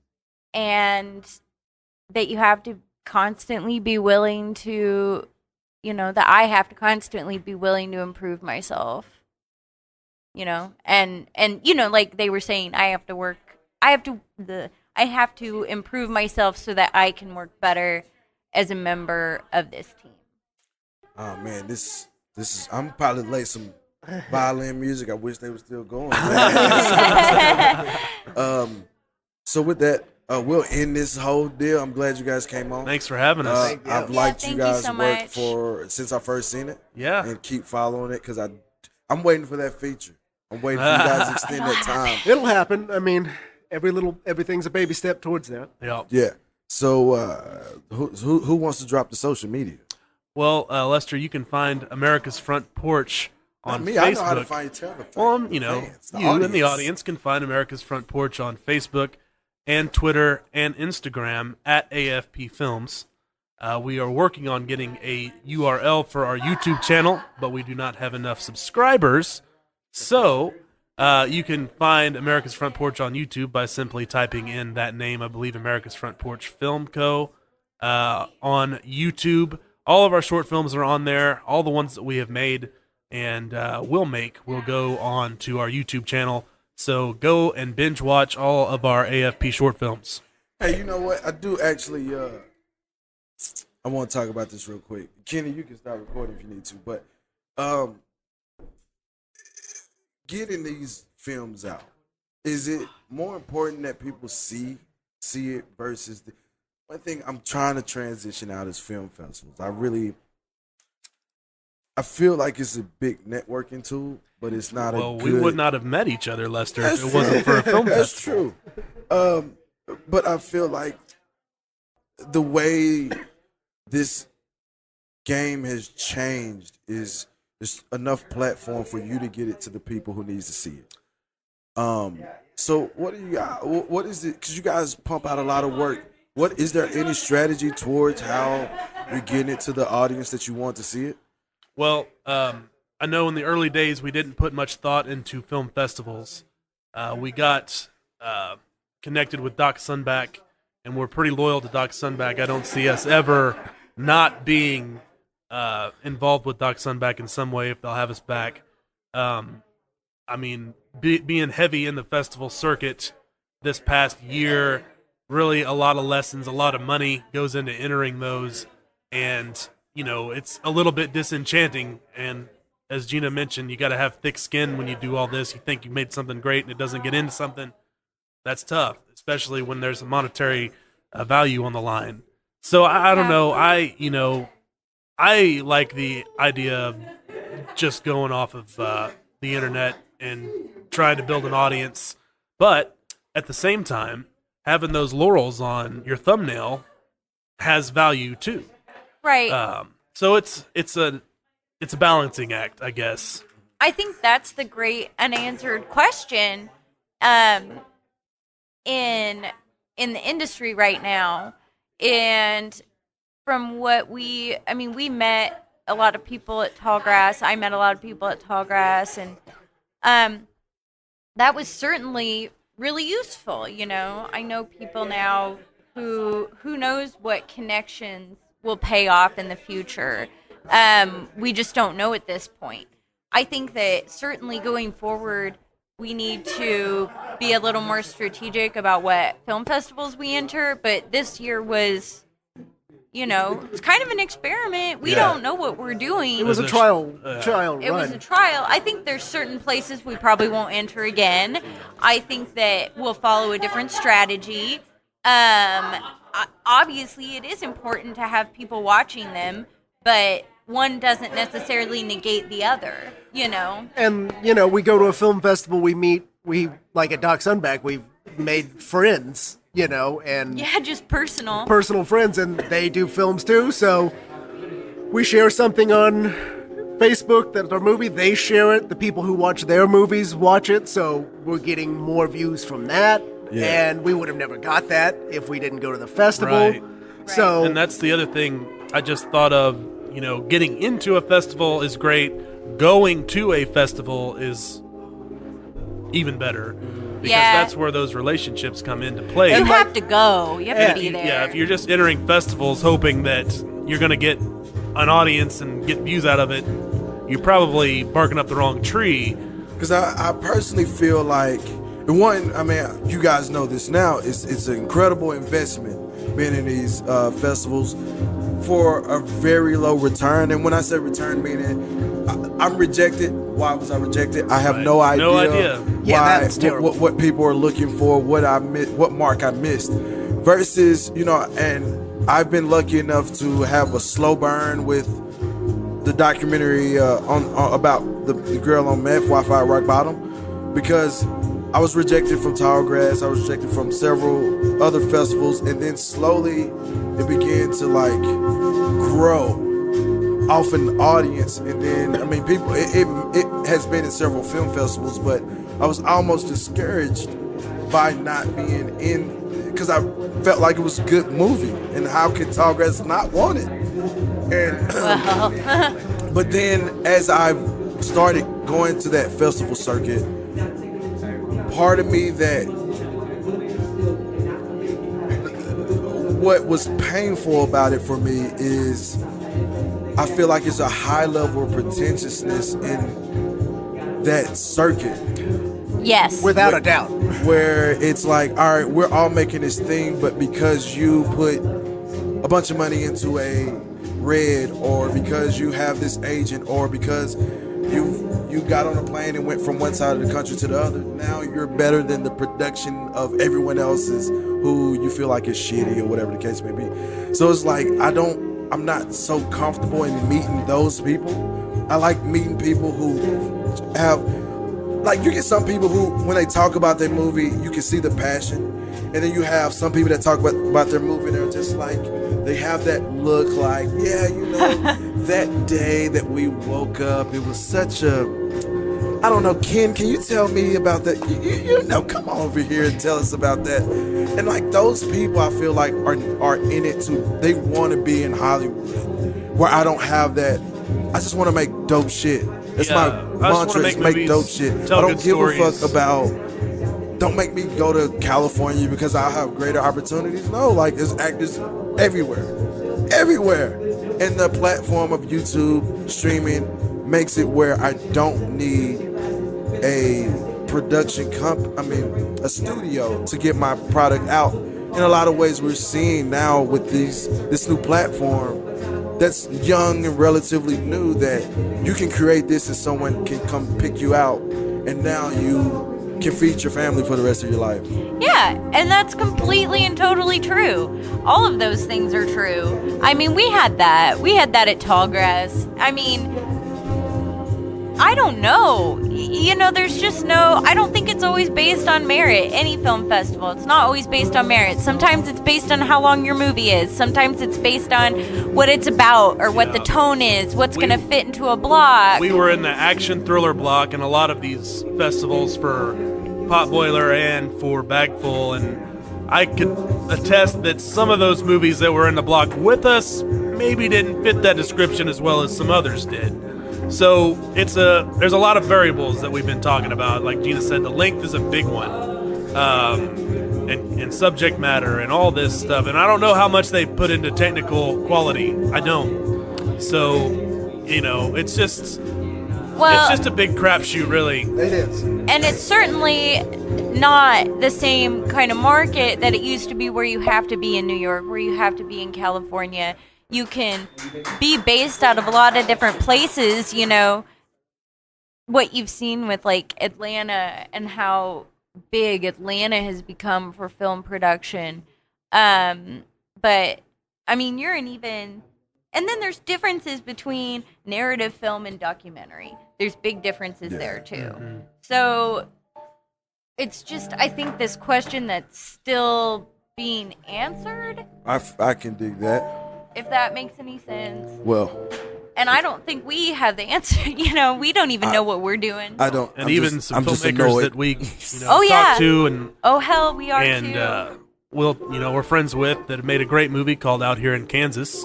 that you have to constantly be willing to, you know, that I have to constantly be willing to improve myself. You know, and you know, like they were saying, I have to improve myself so that I can work better as a member of this team. Oh man, this is. I'm probably late some violin music. I wish they were still going. So with that, we'll end this whole deal. I'm glad you guys came on. Thanks for having us. I've liked thank you you guys' so work much. for since I first seen it. Yeah. And keep following it because I'm waiting for that feature. I'm waiting for you guys to extend that time. it'll happen. I mean, everything's a baby step towards that. Yeah. Yeah. So who wants to drop the social media? Well, Lester, you can find America's Front Porch on Not me. Facebook. I know how to find tell the Well, you know, fans, you and the audience can find America's Front Porch on Facebook and Twitter and Instagram at AFP Films. We are working on getting a URL for our YouTube channel, but we do not have enough subscribers. So you can find America's Front Porch on YouTube by simply typing in that name. I believe America's Front Porch Film Co. On YouTube. All of our short films are on there. All the ones that we have made and will go on to our YouTube channel. So go and binge watch all of our AFP short films. Hey, you know what? I do actually. I want to talk about this real quick. Kenny, you can start recording if you need to. But getting these films out, is it more important that people see it versus the one thing I'm trying to transition out is film festivals. I feel like it's a big networking tool, but it's not Well, a good... we would not have met each other, Lester, That's if it wasn't for a film That's festival. true. But I feel like the way this game has changed is there's enough platform for you to get it to the people who needs to see it. So what is it? Because you guys pump out a lot of work. What is there any strategy towards how you're getting it to the audience that you want to see it? Well, I know in the early days we didn't put much thought into film festivals. We got connected with Doc Sunback, and we're pretty loyal to Doc Sunback. I don't see us ever not being involved with Doc Sunback in some way if they'll have us back. I mean, being heavy in the festival circuit this past year, really a lot of lessons, a lot of money goes into entering those, and you know, it's a little bit disenchanting. And as Gina mentioned, you got to have thick skin when you do all this. You think you made something great and it doesn't get into something. That's tough, especially when there's a monetary value on the line. So I don't know. I like the idea of just going off of the internet and trying to build an audience, but at the same time, having those laurels on your thumbnail has value too. Right. So it's a balancing act, I guess. I think that's the great unanswered question in the industry right now. And from what we met a lot of people at Tallgrass. I met a lot of people at Tallgrass, and that was certainly really useful. You know, I know people now who knows what connections will pay off in the future. We just don't know at this point. I think that certainly going forward, we need to be a little more strategic about what film festivals we enter. But this year was, you know, it's kind of an experiment. We don't know what we're doing. It was a trial run. It was a trial. I think there's certain places we probably won't enter again. I think that we'll follow a different strategy. Obviously, it is important to have people watching them, but one doesn't necessarily negate the other, you know? And, you know, we go to a film festival, we like at Doc Sunback, we've made friends, you know, and Yeah, just personal. personal friends, and they do films too, so we share something on Facebook, their movie, they share it. The people who watch their movies watch it, so we're getting more views from that. Yeah. And we would have never got that if we didn't go to the festival. Right. So, And that's the other thing I just thought of. Getting into a festival is great. Going to a festival is even better. Because that's where those relationships come into play. You have to go. You have to be there. Yeah, if you're just entering festivals hoping that you're going to get an audience and get views out of it, you're probably barking up the wrong tree. Because I personally feel like, you guys know this now, it's an incredible investment being in these festivals for a very low return. And when I say return, meaning I'm rejected. Why was I rejected? I have no idea. No idea. Yeah, that's terrible. What people are looking for, what mark I missed. Versus, and I've been lucky enough to have a slow burn with the documentary about the girl on meth, Wi-Fi Rock Bottom, because I was rejected from Tall Grass. I was rejected from several other festivals, and then slowly it began to grow off an audience. And then people. It has been in several film festivals, but I was almost discouraged by not being in, because I felt like it was a good movie, and how could Tall Grass not want it? And but then as I started going to that festival circuit, part of me that what was painful about it for me is I feel like it's a high level of pretentiousness in that circuit. Yes. without a doubt. Where it's like, all right, we're all making this thing, but because you put a bunch of money into a red, or because you have this agent, or because you got on a plane and went from one side of the country to the other, now you're better than the production of everyone else's who you feel like is shitty, or whatever the case may be. So it's like, I'm not so comfortable in meeting those people. I like meeting people who have, you get some people who, when they talk about their movie, you can see the passion. And then you have some people that talk about their movie, and they're just like, they have that look like, that day that we woke up, it was such a, I don't know, Ken, can you tell me about that? Come on over here and tell us about that. And those people, I feel like are in it too. They want to be in Hollywood, where I don't have that. I just want to make dope shit. That's my mantra, is make dope shit. I don't give a fuck about, don't make me go to California because I have greater opportunities. No, there's actors everywhere. And the platform of YouTube streaming makes it where I don't need a production a studio to get my product out. In a lot of ways, we're seeing now with this new platform that's young and relatively new, that you can create this and someone can come pick you out, and now you can feed your family for the rest of your life. Yeah, and that's completely and totally true. All of those things are true. We had that. We had that at Tallgrass. I don't know. There's just I don't think it's always based on merit. Any film festival, it's not always based on merit. Sometimes it's based on how long your movie is. Sometimes it's based on what it's about, or what the tone is, what's going to fit into a block. We were in the action thriller block in a lot of these festivals for Potboiler and for Bagful, and I could attest that some of those movies that were in the block with us maybe didn't fit that description as well as some others did. So there's a lot of variables that we've been talking about. Like Gina said, the length is a big one, and subject matter and all this stuff. And I don't know how much they put into technical quality. I don't. So, it's just a big crapshoot, really. It is. And it's certainly not the same kind of market that it used to be, where you have to be in New York, where you have to be in California. You can be based out of a lot of different places, what you've seen with Atlanta and how big Atlanta has become for film production. But you're an even, and then there's differences between narrative film and documentary. There's big differences there too. Mm-hmm. So it's just, I think, this question that's still being answered. I can dig that. If that makes any sense. Well, And I don't think we have the answer. You know, we don't even know what we're doing. I don't. And I'm even just, some I'm just filmmakers annoyed. that we Oh, yeah. talk to and Oh, hell, we are too. we're friends with that have made a great movie called Out Here in Kansas.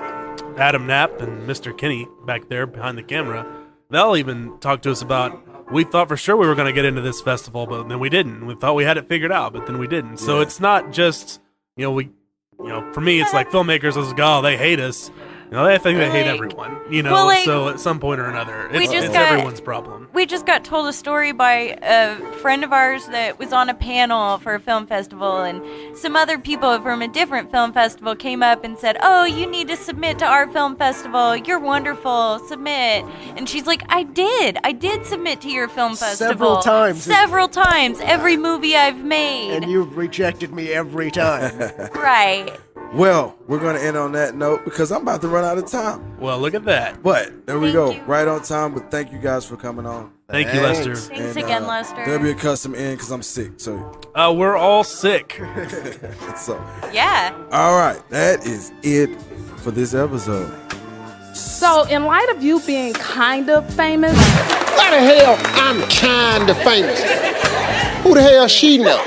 Adam Knapp and Mr. Kinney back there behind the camera. They'll even talk to us about, we thought for sure we were going to get into this festival, but then we didn't. We thought we had it figured out, but then we didn't. So it's not just, for me, it's like filmmakers, let's go, they hate us. I think they hate everyone, so at some point or another, it's everyone's problem. We just got told a story by a friend of ours that was on a panel for a film festival, and some other people from a different film festival came up and said, oh, you need to submit to our film festival. You're wonderful. Submit. And she's like, I did submit to your film festival. Several times. Every movie I've made. And you've rejected me every time. Right. Well, we're going to end on that note because I'm about to run out of time. Well, look at that. But there we go. you. Right on time. But thank you guys for coming on. Thank you, Lester. Thanks again, Lester. There'll be a custom end because I'm sick. So, we're all sick. Yeah. All right. That is it for this episode. So, in light of you being kind of famous, Why the hell I'm kind of famous? Who the hell she know?